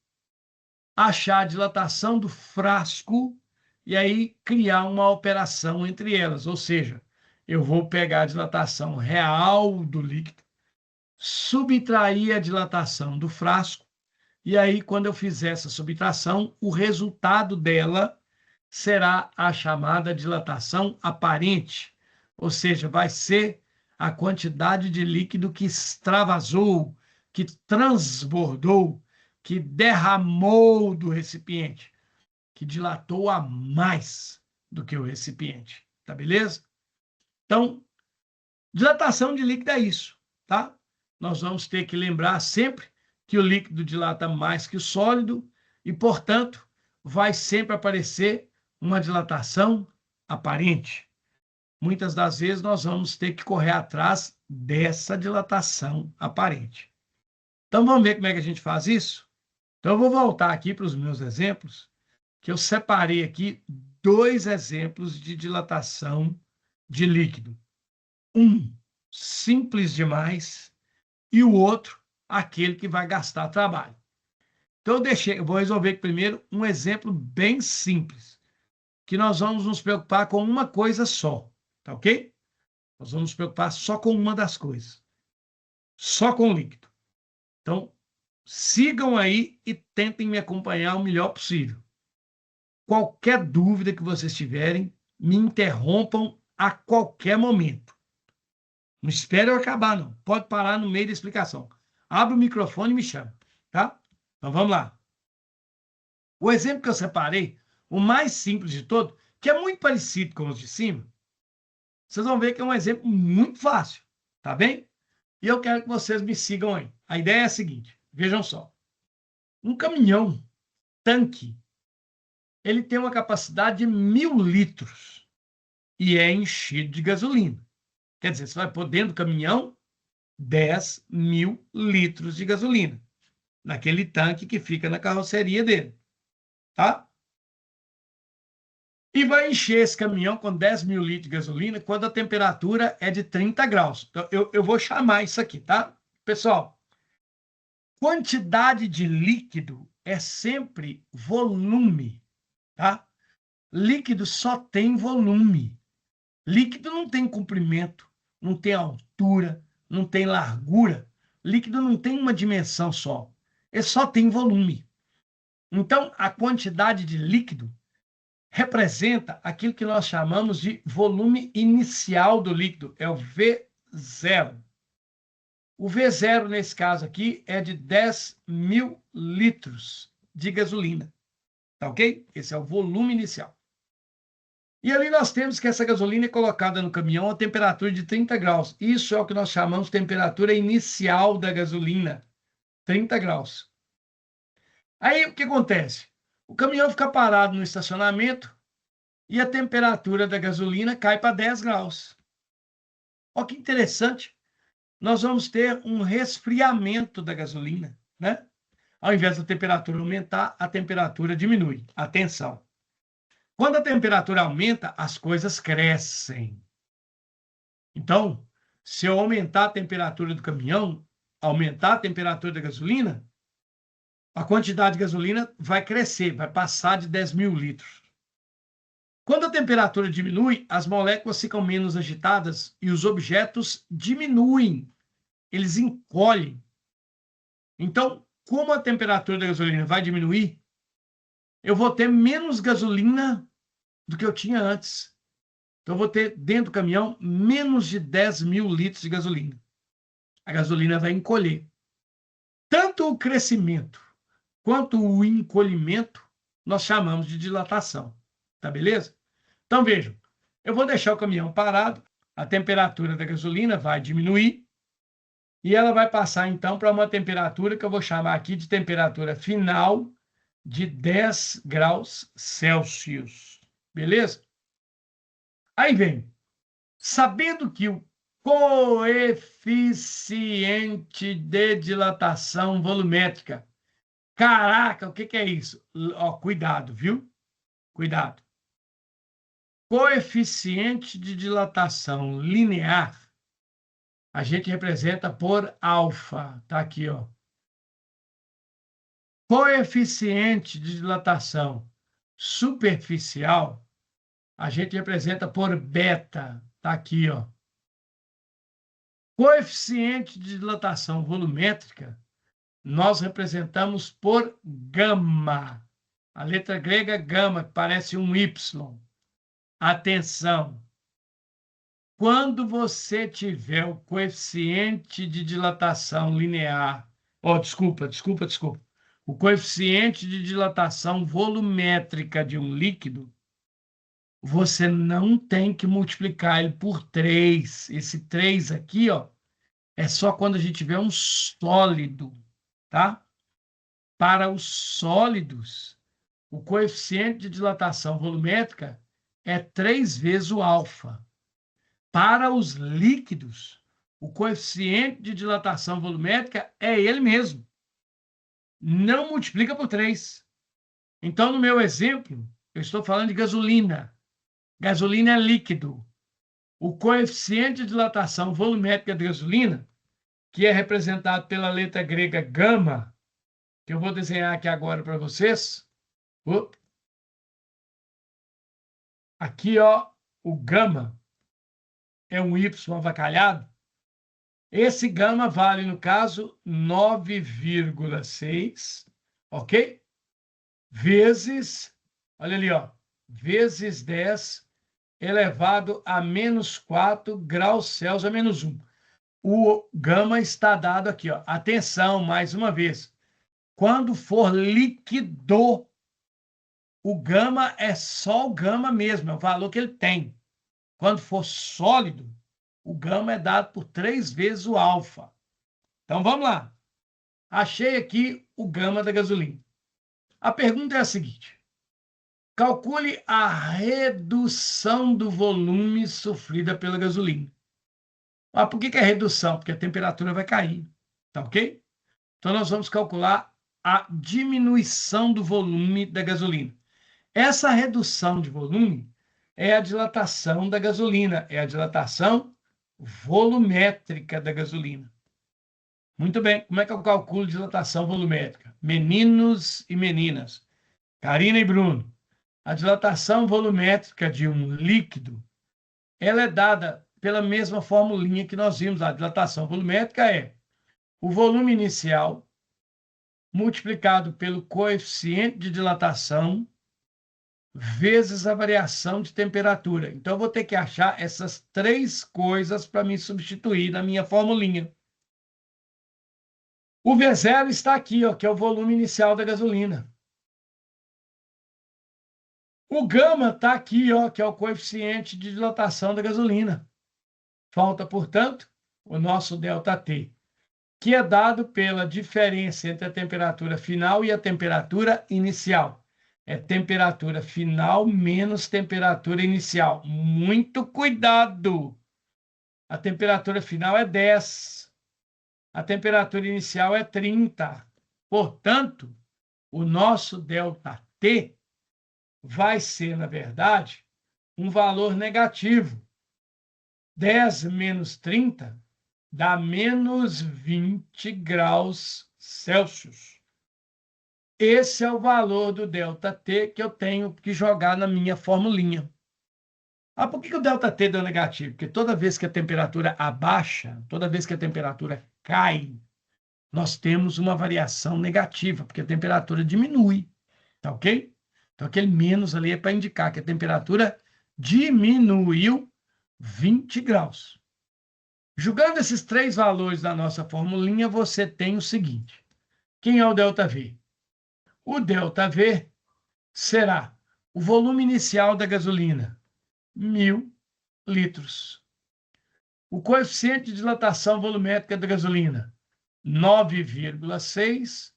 achar a dilatação do frasco e aí criar uma operação entre elas, ou seja, eu vou pegar a dilatação real do líquido, subtrair a dilatação do frasco, e aí, quando eu fizer essa subtração, o resultado dela será a chamada dilatação aparente, ou seja, vai ser a quantidade de líquido que extravasou, que transbordou, que derramou do recipiente, que dilatou a mais do que o recipiente, tá beleza? Então, dilatação de líquido é isso, tá? Nós vamos ter que lembrar sempre que o líquido dilata mais que o sólido e, portanto, vai sempre aparecer uma dilatação aparente. Muitas das vezes nós vamos ter que correr atrás dessa dilatação aparente. Então, vamos ver como é que a gente faz isso? Então, eu vou voltar aqui para os meus exemplos, que eu separei aqui dois exemplos de dilatação de líquido. Um simples demais e o outro aquele que vai gastar trabalho. Então, eu vou resolver primeiro um exemplo bem simples, que nós vamos nos preocupar com uma coisa só, tá ok? Nós vamos nos preocupar só com uma das coisas, só com o líquido. Então, sigam aí e tentem me acompanhar o melhor possível. Qualquer dúvida que vocês tiverem, me interrompam a qualquer momento. Não espere eu acabar, não. Pode parar no meio da explicação. Abre o microfone e me chama, tá? Então, vamos lá. O exemplo que eu separei, o mais simples de todo, que é muito parecido com os de cima, vocês vão ver que é um exemplo muito fácil, tá bem? E eu quero que vocês me sigam aí. A ideia é a seguinte, vejam só. Um caminhão tanque, ele tem uma capacidade de 1.000 litros e é enchido de gasolina. Quer dizer, você vai pôr dentro do caminhão 10.000 litros de gasolina, naquele tanque que fica na carroceria dele, tá? E vai encher esse caminhão com 10.000 litros de gasolina quando a temperatura é de 30 graus. Então, eu vou chamar isso aqui, tá? Pessoal, quantidade de líquido é sempre volume, tá? Líquido só tem volume. Líquido não tem comprimento, não tem altura, não tem largura. Líquido não tem uma dimensão só. Ele só tem volume. Então, a quantidade de líquido representa aquilo que nós chamamos de volume inicial do líquido, é o V0. O V0, nesse caso aqui, é de 10.000 litros de gasolina, tá ok? Esse é o volume inicial. E ali nós temos que essa gasolina é colocada no caminhão a temperatura de 30 graus. Isso é o que nós chamamos de temperatura inicial da gasolina, 30 graus. Aí o que acontece? O caminhão fica parado no estacionamento e a temperatura da gasolina cai para 10 graus. Olha que interessante. Nós vamos ter um resfriamento da gasolina, né? Ao invés da temperatura aumentar, a temperatura diminui. Atenção. Quando a temperatura aumenta, as coisas crescem. Então, se eu aumentar a temperatura do caminhão, aumentar a temperatura da gasolina, a quantidade de gasolina vai crescer, vai passar de 10.000 litros. Quando a temperatura diminui, as moléculas ficam menos agitadas e os objetos diminuem, eles encolhem. Então, como a temperatura da gasolina vai diminuir, eu vou ter menos gasolina do que eu tinha antes. Então, eu vou ter dentro do caminhão menos de 10.000 litros de gasolina. A gasolina vai encolher. Tanto o crescimento quanto o encolhimento, nós chamamos de dilatação. Tá beleza? Então, vejam, eu vou deixar o caminhão parado, a temperatura da gasolina vai diminuir e ela vai passar, então, para uma temperatura que eu vou chamar aqui de temperatura final de 10 graus Celsius. Beleza? Aí vem, sabendo que o coeficiente de dilatação volumétrica. Caraca, o que é isso? Ó, cuidado, viu? Cuidado. Coeficiente de dilatação linear, a gente representa por alfa. Tá aqui, ó. Coeficiente de dilatação superficial, a gente representa por beta. Tá aqui, ó. Coeficiente de dilatação volumétrica, nós representamos por gama. A letra grega gama, que parece um Y. Atenção! Quando você tiver o coeficiente de dilatação linear, desculpa. O coeficiente de dilatação volumétrica de um líquido, você não tem que multiplicar ele por 3. Esse 3 aqui, ó, é só quando a gente tiver um sólido, tá? Para os sólidos, o coeficiente de dilatação volumétrica é 3 vezes o alfa. Para os líquidos, o coeficiente de dilatação volumétrica é ele mesmo. Não multiplica por 3. Então, no meu exemplo, eu estou falando de gasolina. Gasolina é líquido. o coeficiente de dilatação volumétrica da gasolina, que é representado pela letra grega gama, que eu vou desenhar aqui agora para vocês. Aqui, ó, o gama é um Y avacalhado. Esse gama vale, no caso, 9,6, ok? Vezes, olha ali, ó, vezes 10 elevado a menos 4 graus Celsius a menos 1. O gama está dado aqui, ó. Atenção, mais uma vez. Quando for líquido, o gama é só o gama mesmo, é o valor que ele tem. Quando for sólido, o gama é dado por 3 vezes o alfa. Então, vamos lá. Achei aqui o gama da gasolina. A pergunta é a seguinte. Calcule a redução do volume sofrida pela gasolina. Ah, por que é redução? Porque a temperatura vai cair. Tá ok? Então, nós vamos calcular a diminuição do volume da gasolina. Essa redução de volume é a dilatação da gasolina, é a dilatação volumétrica da gasolina. Muito bem, como é que eu calculo dilatação volumétrica? Meninos e meninas, Karina e Bruno, a dilatação volumétrica de um líquido, ela é dada pela mesma formulinha que nós vimos. A dilatação volumétrica é o volume inicial multiplicado pelo coeficiente de dilatação vezes a variação de temperatura. Então, eu vou ter que achar essas 3 coisas para me substituir na minha formulinha. O V0 está aqui, ó, que é o volume inicial da gasolina. O gama está aqui, ó, que é o coeficiente de dilatação da gasolina. Falta, portanto, o nosso ΔT, que é dado pela diferença entre a temperatura final e a temperatura inicial. É temperatura final menos temperatura inicial. Muito cuidado! A temperatura final é 10. A temperatura inicial é 30. Portanto, o nosso ΔT vai ser, na verdade, um valor negativo. 10 menos 30 dá menos 20 graus Celsius. Esse é o valor do ΔT que eu tenho que jogar na minha formulinha. Ah, por que o ΔT deu negativo? Porque toda vez que a temperatura abaixa, toda vez que a temperatura cai, nós temos uma variação negativa, porque a temperatura diminui. Tá ok? Então, aquele menos ali é para indicar que a temperatura diminuiu 20 graus. Jogando esses 3 valores da nossa formulinha, você tem o seguinte. Quem é o ΔV? O ΔV será o volume inicial da gasolina, 1.000 litros. O coeficiente de dilatação volumétrica da gasolina, 9,6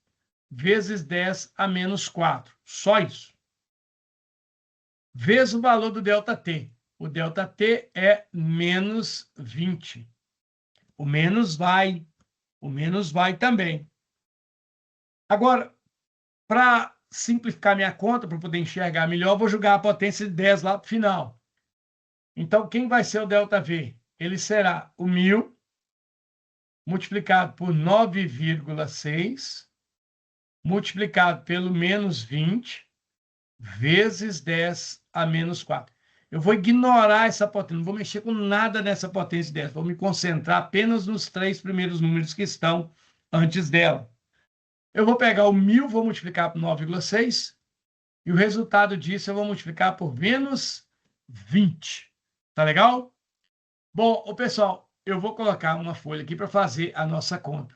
vezes 10 a menos 4. Só isso. Vezes o valor do ΔT. O ΔT é menos 20. O menos vai também. Agora, para simplificar minha conta, para poder enxergar melhor, eu vou jogar a potência de 10 lá para o final. Então, quem vai ser o ΔV? Ele será o 1.000 multiplicado por 9,6 multiplicado pelo menos 20 vezes 10 a menos 4. Eu vou ignorar essa potência, não vou mexer com nada nessa potência 10, vou me concentrar apenas nos 3 primeiros números que estão antes dela. Eu vou pegar o 1.000, vou multiplicar por 9,6, e o resultado disso eu vou multiplicar por menos 20. Tá legal? Bom, pessoal, eu vou colocar uma folha aqui para fazer a nossa conta.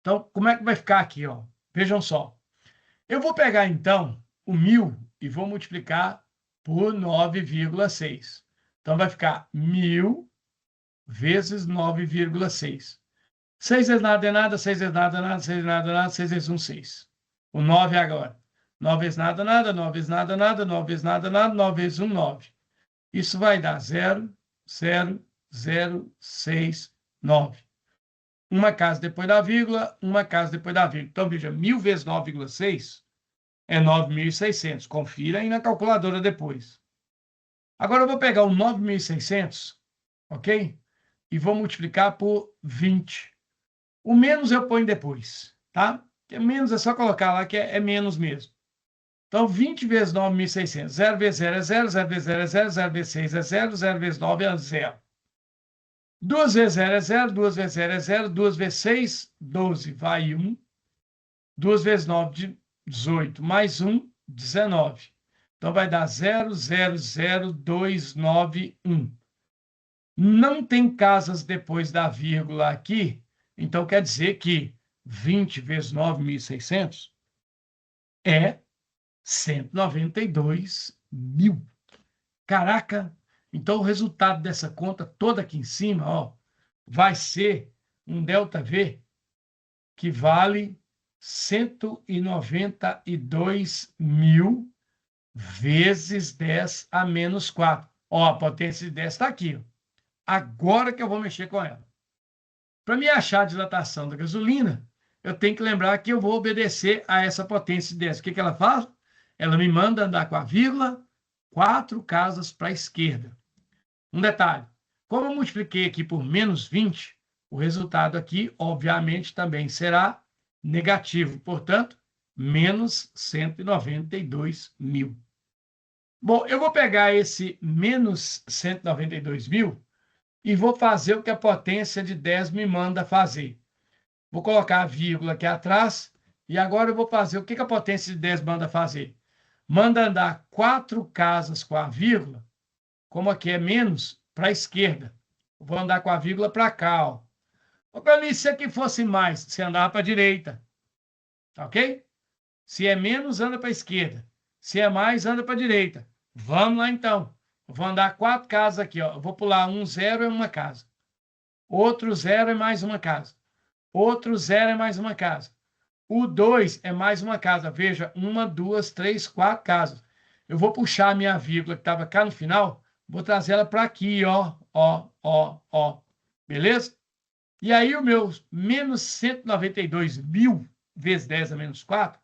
Então, como é que vai ficar aqui, ó? Vejam só. Eu vou pegar, então, o 1.000 e vou multiplicar por 9,6. Então, vai ficar 1.000 vezes 9,6. 6 vezes nada é nada, 6 vezes nada é nada, 6 vezes nada é nada, 6 vezes 1, 6. O 9 agora. 9 vezes nada, nada, 9 vezes nada, nada, 9 vezes nada, nada, 9 vezes 1, 9. Isso vai dar 0, 0, 0, 6, 9. Uma casa depois da vírgula, uma casa depois da vírgula. Então, veja, 1.000 vezes 9,6 é 9.600. Confira aí na calculadora depois. Agora, eu vou pegar o 9.600 ok? E vou multiplicar por 20. O menos eu ponho depois, tá? Porque menos é só colocar lá que é menos mesmo. Então, 20 vezes 9, 1.600. 0 vezes 0 é 0, 0 vezes 0 é 0, 0 vezes 6 é 0, 0 vezes 9 é 0. 2 vezes 0 é 0, 2 vezes 0 é 0, 2 vezes 6, 12, vai 1. 2 vezes 9, 18, mais 1, 19. Então, vai dar 0, 0, 0, 2, 9, 1. Não tem casas depois da vírgula aqui, então quer dizer que 20 vezes 9.600 é 192 mil. Caraca! Então, o resultado dessa conta toda aqui em cima, ó, vai ser um ΔV que vale 192 mil vezes 10 a menos 4. Ó, a potência de 10 está aqui. Ó. Agora que eu vou mexer com ela. Para me achar a dilatação da gasolina, eu tenho que lembrar que eu vou obedecer a essa potência de 10. O que que ela faz? Ela me manda andar com a vírgula 4 casas para a esquerda. Um detalhe, como eu multipliquei aqui por menos 20, o resultado aqui, obviamente, também será negativo. Portanto, menos 192 mil. Bom, eu vou pegar esse menos 192 mil e vou fazer o que a potência de 10 me manda fazer. Vou colocar a vírgula aqui atrás e agora eu vou fazer o que a potência de 10 manda fazer. Manda andar 4 casas com a vírgula, como aqui é menos, para a esquerda. Eu vou andar com a vírgula para cá. Ó. Se aqui fosse mais, você andava para a direita. Ok? Se é menos, anda para a esquerda. Se é mais, anda para a direita. Vamos lá, então. Eu vou andar 4 casas aqui. Ó. Eu vou pular um zero é uma casa. Outro zero é mais uma casa. Outro zero é mais uma casa. O 2 é mais uma casa. Veja, 1, 2, 3, 4 casas. Eu vou puxar a minha vírgula que estava cá no final, vou trazer ela para aqui, ó, ó, ó, ó. Beleza? E aí o meu menos 192 mil vezes 10 a menos 4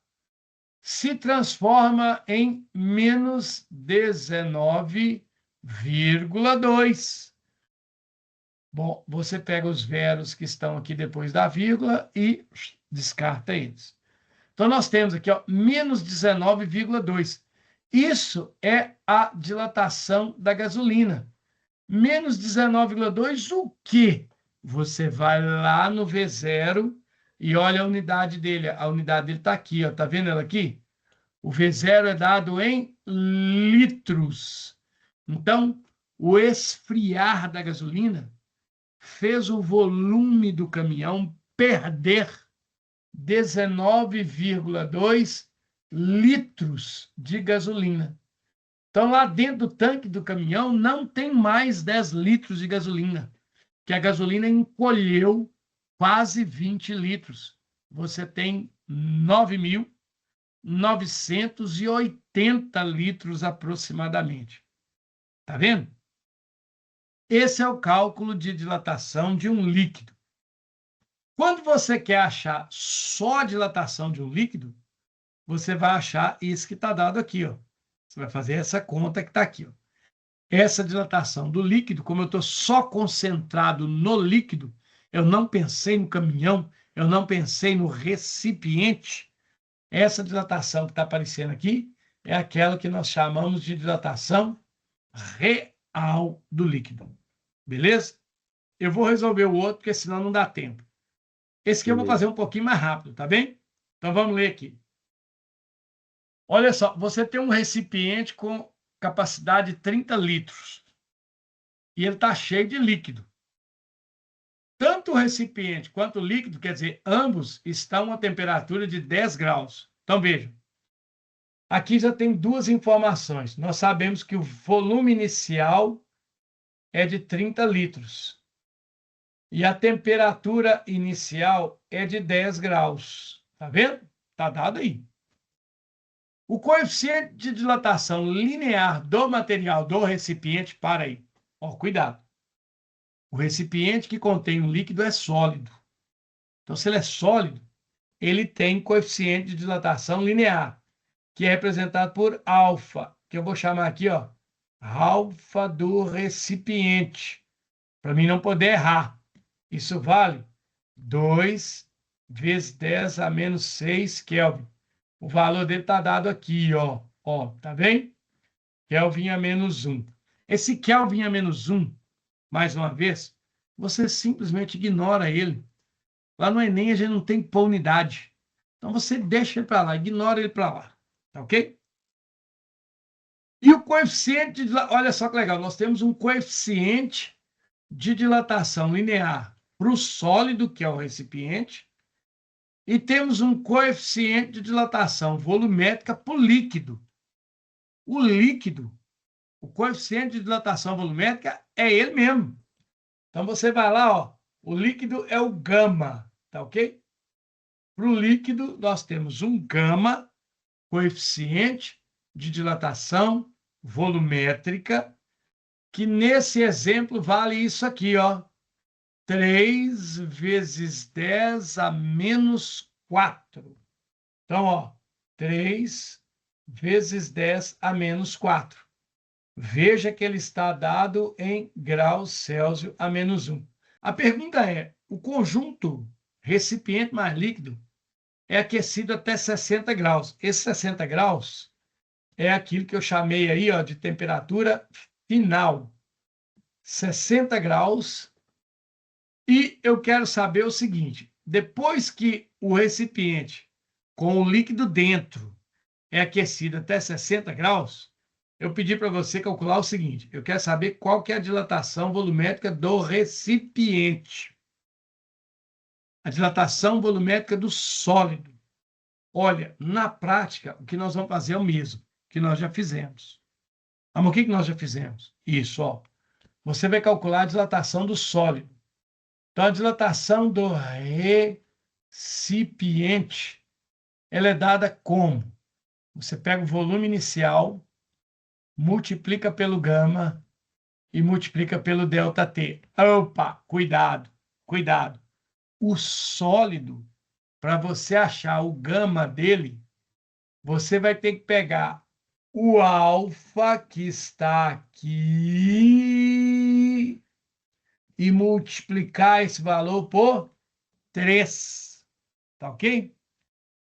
se transforma em menos 19,2. Bom, você pega os veros que estão aqui depois da vírgula e descarta eles. Então, nós temos aqui, ó, menos 19,2. Isso é a dilatação da gasolina. Menos 19,2 o quê? Você vai lá no V0 e olha a unidade dele. A unidade dele está aqui, ó. Tá vendo ela aqui? O V0 é dado em litros. Então, o esfriar da gasolina fez o volume do caminhão perder 19,2 litros de gasolina. Então, lá dentro do tanque do caminhão não tem mais 10 litros de gasolina, que a gasolina encolheu quase 20 litros. Você tem 9.980 litros aproximadamente. Tá vendo? Esse é o cálculo de dilatação de um líquido. Quando você quer achar só a dilatação de um líquido, você vai achar isso que está dado aqui, ó. Você vai fazer essa conta que está aqui, ó. Essa dilatação do líquido, como eu estou só concentrado no líquido, eu não pensei no caminhão, eu não pensei no recipiente. Essa dilatação que está aparecendo aqui é aquela que nós chamamos de dilatação real do líquido. Beleza? Eu vou resolver o outro, porque senão não dá tempo. Esse aqui eu vou fazer um pouquinho mais rápido, tá bem? Então vamos ler aqui. Olha só, você tem um recipiente com capacidade de 30 litros e ele está cheio de líquido. Tanto o recipiente quanto o líquido, quer dizer, ambos estão a temperatura de 10 graus. Então vejam, aqui já tem duas informações. Nós sabemos que o volume inicial é de 30 litros e a temperatura inicial é de 10 graus. Tá vendo? Tá dado aí. O coeficiente de dilatação linear do material do recipiente, para aí. Ó, cuidado. O recipiente que contém um líquido é sólido. Então, se ele é sólido, ele tem coeficiente de dilatação linear, que é representado por alfa, que eu vou chamar aqui, ó, alfa do recipiente. para mim não poder errar. Isso vale 2 vezes 10 a menos 6 Kelvin. O valor dele está dado aqui, ó. Ó, tá vendo? Kelvin a menos 1. Esse Kelvin a menos 1, mais uma vez, você simplesmente ignora ele. Lá no Enem a gente não tem que pôr unidade. Então você deixa ele para lá, ignora ele para lá. Tá ok? E o coeficiente, olha só que legal, nós temos um coeficiente de dilatação linear para o sólido, que é o recipiente, e temos um coeficiente de dilatação volumétrica para o líquido. O líquido, o coeficiente de dilatação volumétrica é ele mesmo. Então você vai lá, ó, o líquido é o gama, tá ok? Para o líquido, nós temos um gama, coeficiente de dilatação volumétrica, que nesse exemplo vale isso aqui, ó. 3 vezes 10 a menos 4. Então, ó, 3 vezes 10 a menos 4. Veja que ele está dado em graus Celsius a menos 1. A pergunta é, o conjunto recipiente mais líquido é aquecido até 60 graus. Esse 60 graus é aquilo que eu chamei aí, ó, de temperatura final. 60 graus. E eu quero saber o seguinte, depois que o recipiente com o líquido dentro é aquecido até 60 graus, eu pedi para você calcular o seguinte, eu quero saber qual que é a dilatação volumétrica do recipiente. A dilatação volumétrica do sólido. Olha, na prática, o que nós vamos fazer é o mesmo que nós já fizemos. Mas o que nós já fizemos? Isso, ó. Você vai calcular a dilatação do sólido. Então, a dilatação do recipiente, ela é dada como? Você pega o volume inicial, multiplica pelo gama e multiplica pelo ΔT. Opa, cuidado, cuidado. O sólido, para você achar o gama dele, você vai ter que pegar o alfa que está aqui e multiplicar esse valor por 3. Tá ok?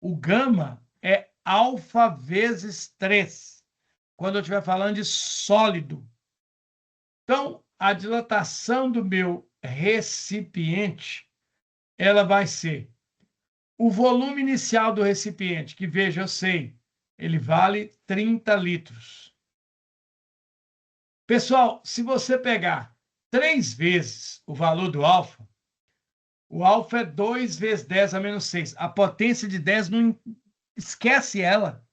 O gama é alfa vezes 3, quando eu estiver falando de sólido. Então, a dilatação do meu recipiente, ela vai ser o volume inicial do recipiente, que veja, eu sei, ele vale 30 litros. Pessoal, se você pegar 3 vezes o valor do alfa, o alfa é 2 vezes 10 a menos 6. A potência de 10 não esquece ela.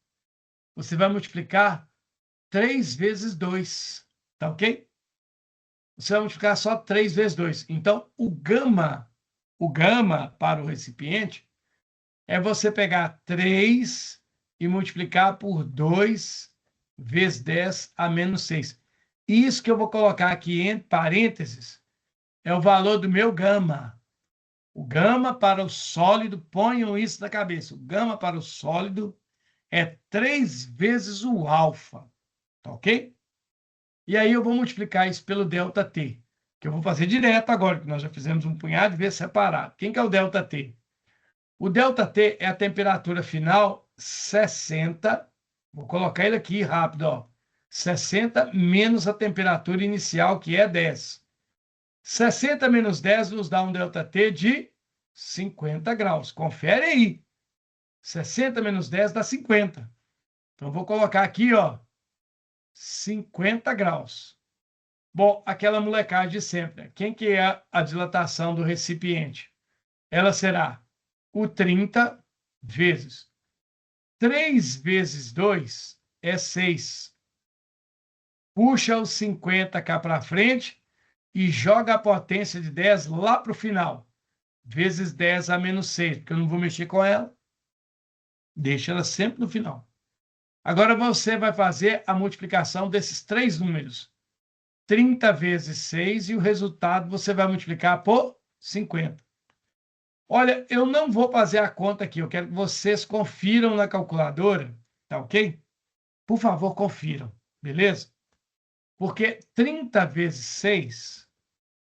Você vai multiplicar 3 vezes 2, tá ok? Você vai multiplicar só 3 vezes 2. Então, o gama para o recipiente é você pegar 3 e multiplicar por 2 vezes 10 a menos 6. Isso que eu vou colocar aqui entre parênteses é o valor do meu gama. O gama para o sólido, ponham isso na cabeça. O gama para o sólido é 3 vezes o alfa, tá ok? E aí eu vou multiplicar isso pelo ΔT, que eu vou fazer direto agora, que nós já fizemos um punhado de vezes separado. Quem que é o ΔT? O ΔT é a temperatura final 60, vou colocar ele aqui rápido, ó. 60 menos a temperatura inicial, que é 10. 60 menos 10 nos dá um ΔT de 50 graus. Confere aí. 60 menos 10 dá 50. Então, vou colocar aqui, ó, 50 graus. Bom, aquela molecagem de sempre. Quem que é a dilatação do recipiente? Ela será o 30 vezes 3 vezes 2 é 6. Puxa os 50 cá para frente e joga a potência de 10 lá para o final. Vezes 10 a menos 6, porque eu não vou mexer com ela. Deixa ela sempre no final. Agora você vai fazer a multiplicação desses três números. 30 vezes 6 e o resultado você vai multiplicar por 50. Olha, eu não vou fazer a conta aqui, eu quero que vocês confiram na calculadora, tá ok? Por favor, confiram, beleza? Porque 30 vezes 6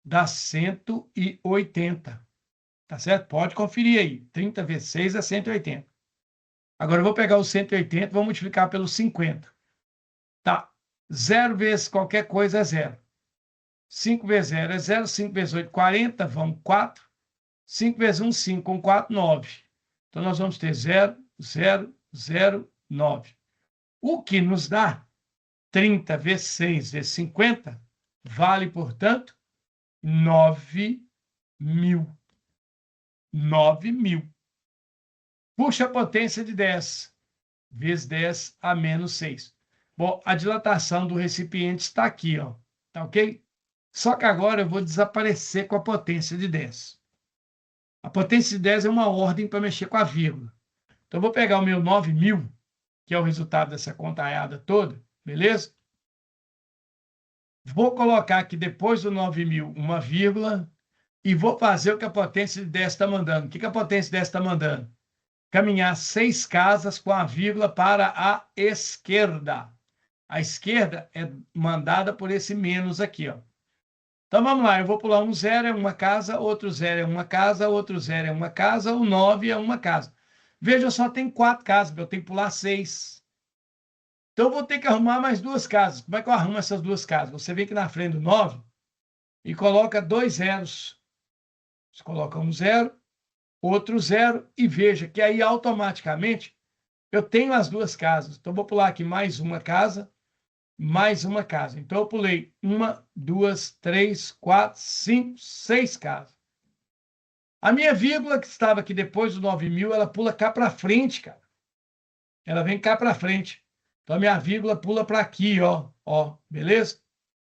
dá 180. Tá certo? Pode conferir aí. 30 vezes 6 é 180. Agora eu vou pegar o 180 e vou multiplicar pelo 50. Tá. 0 vezes qualquer coisa é 0. 5 vezes 0 é 0. 5 vezes 8, 40. Vamos 4. 5 vezes 1, 5. Com 4, 9. Então, nós vamos ter 0, 0, 0, 9. O que nos dá 30 vezes 6 vezes 50 vale, portanto, 9.000. 9.000. Puxa a potência de 10 vezes 10 a menos 6. Bom, a dilatação do recipiente está aqui, ó. Tá ok? Só que agora eu vou desaparecer com a potência de 10. A potência de 10 é uma ordem para mexer com a vírgula. Então, eu vou pegar o meu 9.000, que é o resultado dessa contaiada toda, beleza? Vou colocar aqui depois do 9.000 uma vírgula e vou fazer o que a potência de 10 está mandando. O que a potência de 10 está mandando? Caminhar 6 casas com a vírgula para a esquerda. A esquerda é mandada por esse menos aqui, ó. Então, vamos lá. Eu vou pular um 0 é uma casa, outro 0 é uma casa, outro 0 é uma casa, o 9 é uma casa. Veja, só tem 4 casas, eu tenho que pular 6. Então, eu vou ter que arrumar mais 2 casas. Como é que eu arrumo essas 2 casas? Você vem aqui na frente do 9 e coloca 2 zeros. Você coloca um 0, outro 0, e veja que aí automaticamente eu tenho as 2 casas. Então, vou pular aqui mais uma casa, mais uma casa. Então, eu pulei 1, 2, 3, 4, 5, 6 casas. A minha vírgula que estava aqui depois do 9.000, ela pula cá para frente, cara. Ela vem cá para frente. Então, a minha vírgula pula para aqui, ó. Ó, beleza?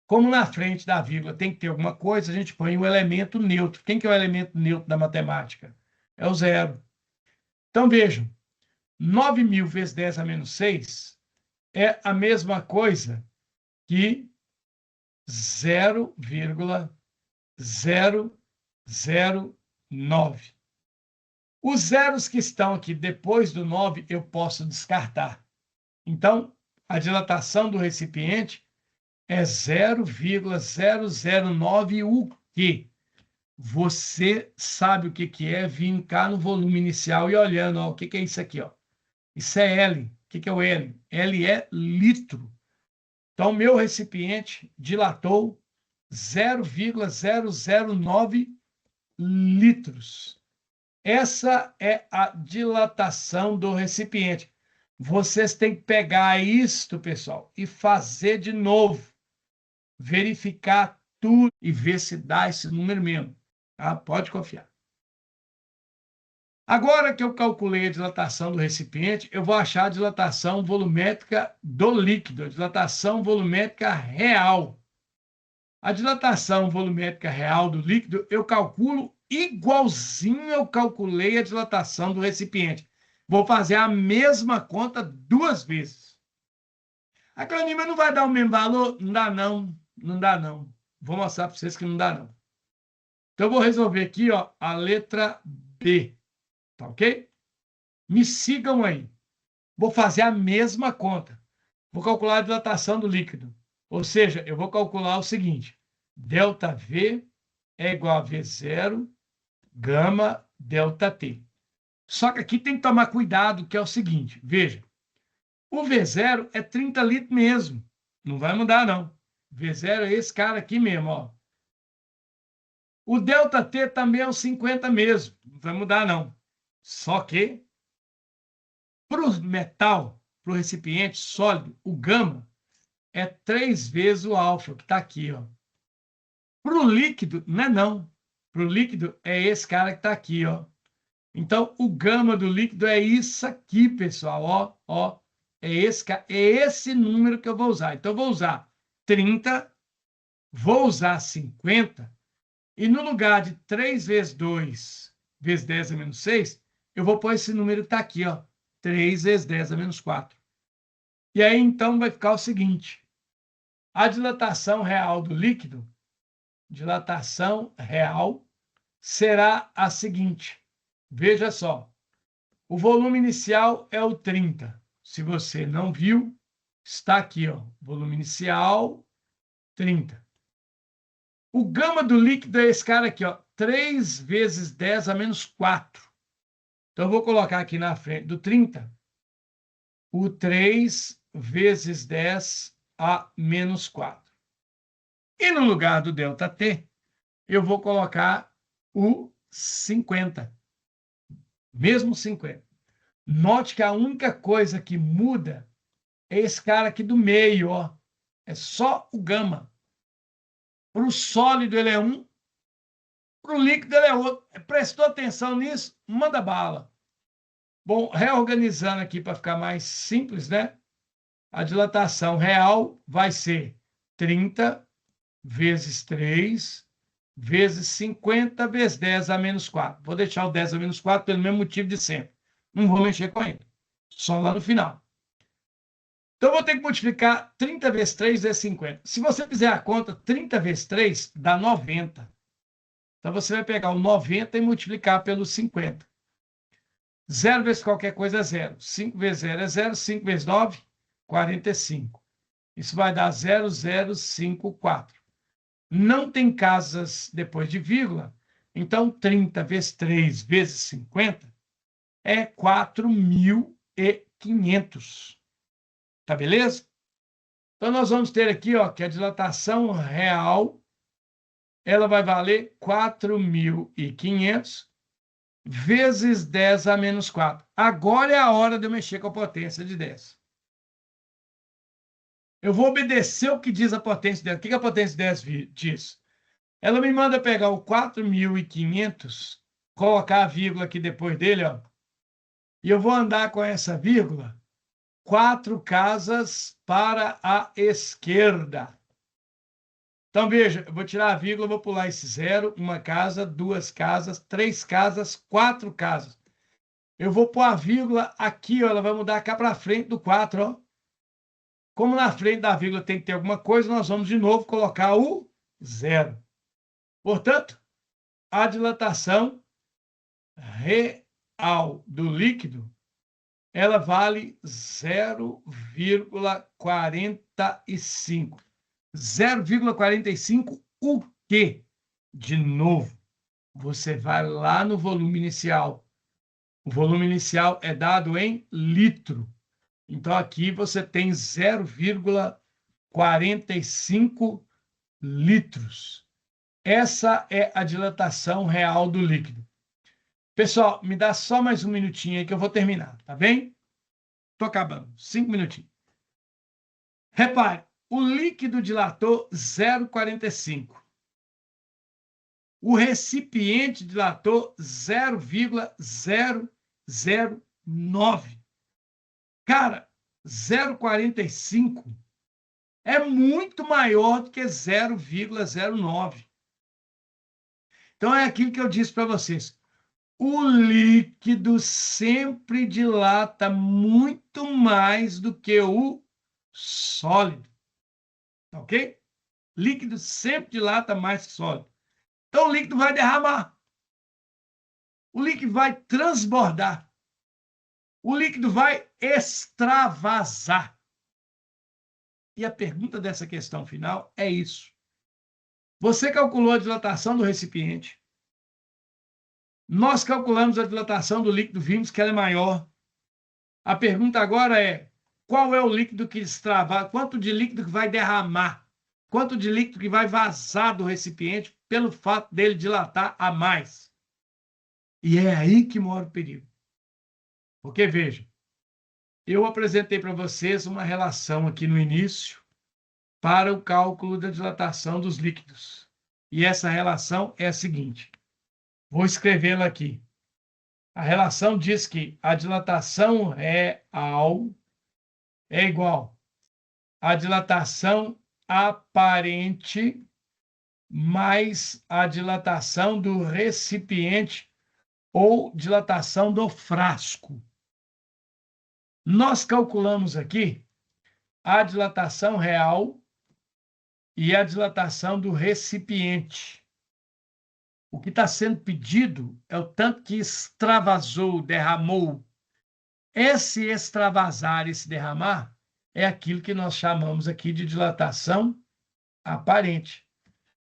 Como na frente da vírgula tem que ter alguma coisa, a gente põe o elemento neutro. Quem que é o elemento neutro da matemática? É o 0. Então, vejam. 9.000 vezes 10 a menos 6 é a mesma coisa que 0,009. Os zeros que estão aqui depois do 9 eu posso descartar. Então, a dilatação do recipiente é 0,009 o quê? Você sabe o que é vir cá no volume inicial e olhando, ó, o que é isso aqui, ó? Isso é L. O que é o L? L é litro. Então, meu recipiente dilatou 0,009 litros. Essa é a dilatação do recipiente. Vocês têm que pegar isto, pessoal, e fazer de novo. Verificar tudo e ver se dá esse número mesmo. Tá? Pode confiar. Agora que eu calculei a dilatação do recipiente, eu vou achar a dilatação volumétrica do líquido, a dilatação volumétrica real. A dilatação volumétrica real do líquido eu calculo igualzinho eu calculei a dilatação do recipiente. Vou fazer a mesma conta 2 vezes. A Cleonima não vai dar o mesmo valor? Não dá não, não dá não. Vou mostrar para vocês que não dá não. Então, eu vou resolver aqui, ó, a letra B. Tá ok? Me sigam aí. Vou fazer a mesma conta. Vou calcular a dilatação do líquido. Ou seja, eu vou calcular o seguinte. ΔV é igual a V0, gama, ΔT. Só que aqui tem que tomar cuidado, que é o seguinte. Veja, o V0 é 30 litros mesmo. Não vai mudar, não. V0 é esse cara aqui mesmo, ó. O ΔT também é os 50 mesmo. Não vai mudar, não. Só que, para o metal, para o recipiente sólido, o gama é 3 vezes o alfa, que está aqui, ó. Para o líquido, não é não. Para o líquido, é esse cara que está aqui, ó. Então, o gama do líquido é isso aqui, pessoal, ó, ó. É esse número que eu vou usar. Então, eu vou usar 30, vou usar 50, e no lugar de 3 vezes 2 vezes 10 a menos 6, eu vou pôr esse número que está aqui, ó, 3 vezes 10 a menos 4. E aí, então, vai ficar o seguinte. A dilatação real do líquido, dilatação real, será a seguinte. Veja só. O volume inicial é o 30. Se você não viu, está aqui, ó. Volume inicial, 30. O gama do líquido é esse cara aqui, ó, 3 vezes 10 a menos 4. Então, eu vou colocar aqui na frente do 30 o 3 vezes 10 a menos 4. E no lugar do ΔT, eu vou colocar o 50. Mesmo 50. Note que a única coisa que muda é esse cara aqui do meio, ó. É só o gama. Para o sólido ele é 1, para o líquido ele é outro. Prestou atenção nisso? Manda bala. Bom, reorganizando aqui para ficar mais simples, né? A dilatação real vai ser 30 vezes 3 vezes 50 vezes 10 a menos 4. Vou deixar o 10 a menos 4 pelo mesmo motivo de sempre. Não vou mexer com ele. Só lá no final. Então, eu vou ter que multiplicar 30 vezes 3 vezes 50. Se você fizer a conta, 30 vezes 3 dá 90. Então, você vai pegar o 90 e multiplicar pelo 50. 0 vezes qualquer coisa é 0. 5 vezes 0 é 0. 5 vezes 9, 45. Isso vai dar 0,054. Não tem casas depois de vírgula, então 30 vezes 3 vezes 50 é 4.500. Tá beleza? Então, nós vamos ter aqui, ó, que a dilatação real ela vai valer 4.500 vezes 10 a menos 4. Agora é a hora de eu mexer com a potência de 10. Eu vou obedecer o que diz a potência de 10. O que a potência de 10 diz? Ela me manda pegar o 4.500, colocar a vírgula aqui depois dele, ó, e eu vou andar com essa vírgula 4 casas para a esquerda. Então, veja, eu vou tirar a vírgula, vou pular esse 0, 1 casa, 2 casas, 3 casas, 4 casas. Eu vou pôr a vírgula aqui, ó, ela vai mudar cá para frente do 4, ó. Como na frente da vírgula tem que ter alguma coisa, nós vamos de novo colocar o 0. Portanto, a dilatação real do líquido, ela vale 0,45. 0,45 o quê? De novo, você vai lá no volume inicial. O volume inicial é dado em litro. Então, aqui você tem 0,45 litros. Essa é a dilatação real do líquido. Pessoal, me dá só mais um minutinho aí que eu vou terminar, tá bem? Estou acabando. 5 minutinhos. Repare, o líquido dilatou 0,45. O recipiente dilatou 0,009. Cara, 0,45 é muito maior do que 0,09. Então, é aquilo que eu disse para vocês. O líquido sempre dilata muito mais do que o sólido. Ok? Líquido sempre dilata mais que sólido. Então, o líquido vai derramar. O líquido vai transbordar. O líquido vai extravasar. E a pergunta dessa questão final é isso. Você calculou a dilatação do recipiente. Nós calculamos a dilatação do líquido, vimos que ela é maior. A pergunta agora é, qual é o líquido que extravasa? Quanto de líquido que vai derramar? Quanto de líquido que vai vazar do recipiente pelo fato dele dilatar a mais? E é aí que mora o perigo. Porque, veja, eu apresentei para vocês uma relação aqui no início para o cálculo da dilatação dos líquidos. E essa relação é a seguinte. Vou escrevê-la aqui. A relação diz que a dilatação real é igual à dilatação aparente mais a dilatação do recipiente ou dilatação do frasco. Nós calculamos aqui a dilatação real e a dilatação do recipiente. O que está sendo pedido é o tanto que extravasou, derramou. Esse extravasar, esse derramar, é aquilo que nós chamamos aqui de dilatação aparente.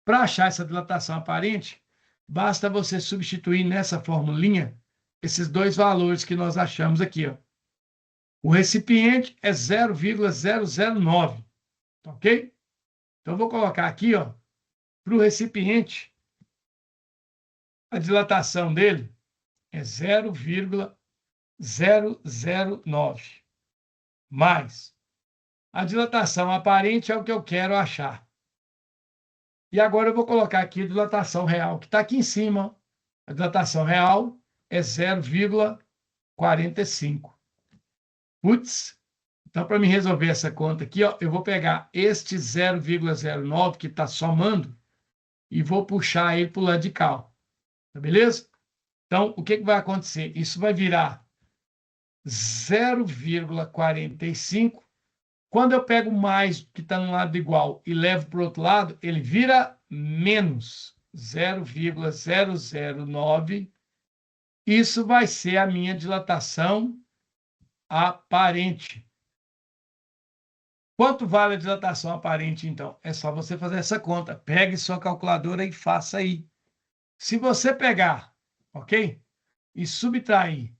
Para achar essa dilatação aparente, basta você substituir nessa formulinha esses dois valores que nós achamos aqui, ó. O recipiente é 0,009, ok? Então, eu vou colocar aqui, ó, para o recipiente, a dilatação dele é 0,009, mais a dilatação aparente é o que eu quero achar. E agora eu vou colocar aqui a dilatação real, que está aqui em cima. A dilatação real é 0,45. Putz, então para me resolver essa conta aqui, ó, eu vou pegar este 0,09 que está somando e vou puxar ele para o lado de cá. Tá beleza? Então, o que vai acontecer? Isso vai virar 0,45. Quando eu pego mais que está no lado igual e levo para o outro lado, ele vira menos 0,009. Isso vai ser a minha dilatação aparente. Quanto vale a dilatação aparente, então? É só você fazer essa conta. Pegue sua calculadora e faça aí. Se você pegar, ok? E subtrair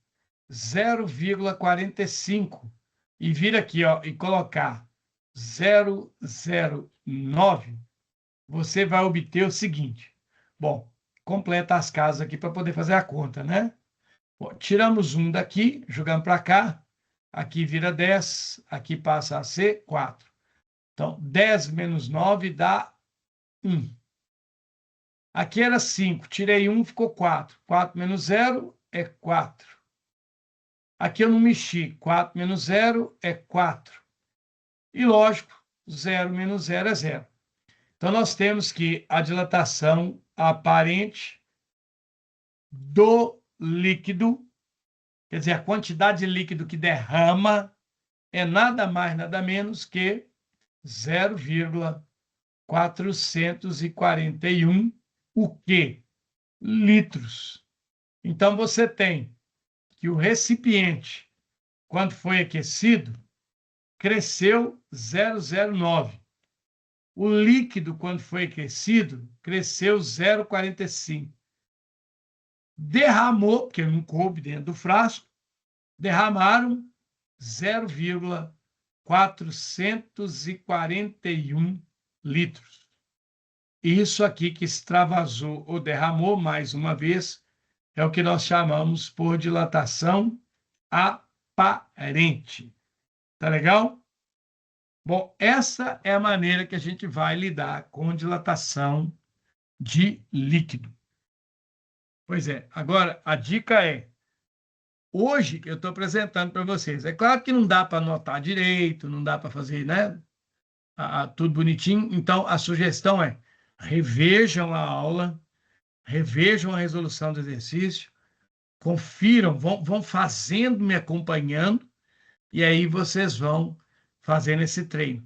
0,45 e vir aqui, ó, e colocar 009, você vai obter o seguinte. Bom, completa as casas aqui para poder fazer a conta, né? Bom, tiramos 1 daqui, jogamos para cá. Aqui vira 10, aqui passa a ser 4. Então, 10 menos 9 dá 1. Aqui era 5, tirei 1, ficou 4. 4 menos 0 é 4. Aqui eu não mexi. 4 menos 0 é 4. E, lógico, 0 menos 0 é 0. Então, nós temos que a dilatação aparente do líquido, quer dizer, a quantidade de líquido que derrama, é nada mais, nada menos que 0,441, o quê? Litros. Então, você tem que o recipiente, quando foi aquecido, cresceu 0,09. O líquido, quando foi aquecido, cresceu 0,45. Derramou, porque não coube dentro do frasco, derramaram 0,441 litros. Isso aqui que extravasou ou derramou, mais uma vez, é o que nós chamamos por dilatação aparente. Tá legal? Bom, essa é a maneira que a gente vai lidar com dilatação de líquido. Pois é, agora a dica é, hoje eu estou apresentando para vocês. É claro que não dá para anotar direito, não dá para fazer, né, tudo bonitinho. Então, a sugestão é, revejam a aula, revejam a resolução do exercício, confiram, vão fazendo, me acompanhando, e aí vocês vão fazendo esse treino.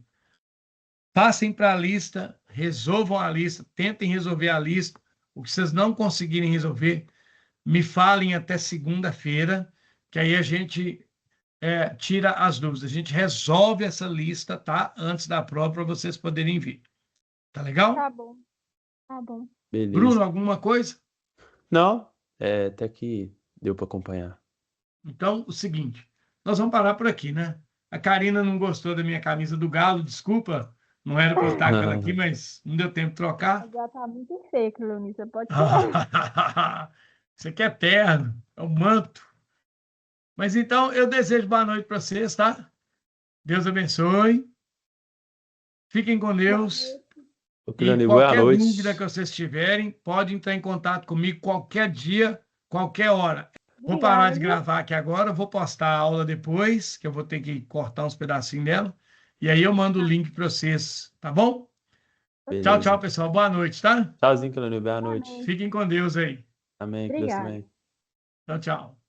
Passem para a lista, resolvam a lista, tentem resolver a lista. O que vocês não conseguirem resolver, me falem até segunda-feira, que aí a gente tira as dúvidas. A gente resolve essa lista, tá? Antes da prova, para vocês poderem vir. Tá legal? Tá bom. Tá bom. Beleza. Bruno, alguma coisa? Não, até que deu para acompanhar. Então, o seguinte, nós vamos parar por aqui, né? A Karina não gostou da minha camisa do Galo, desculpa, não era para eu estar com ela aqui, mas não deu tempo de trocar. Já tá muito seco, Leonícia, pode tirar. Você quer terno, é o manto. Mas então, eu desejo boa noite para vocês, tá? Deus abençoe. Fiquem com Deus. E Boa qualquer noite. dúvida que vocês tiverem, pode entrar em contato comigo qualquer dia, qualquer hora. Vou parar de gravar aqui agora, vou postar a aula depois, que eu vou ter que cortar uns pedacinhos dela. E aí eu mando o link para vocês, tá bom? Beleza. Tchau, tchau, pessoal. Boa noite, tá? Tchauzinho, Cleonil. Boa noite. Fiquem com Deus aí. Amém. Que Deus Obrigada. também. Tchau, tchau.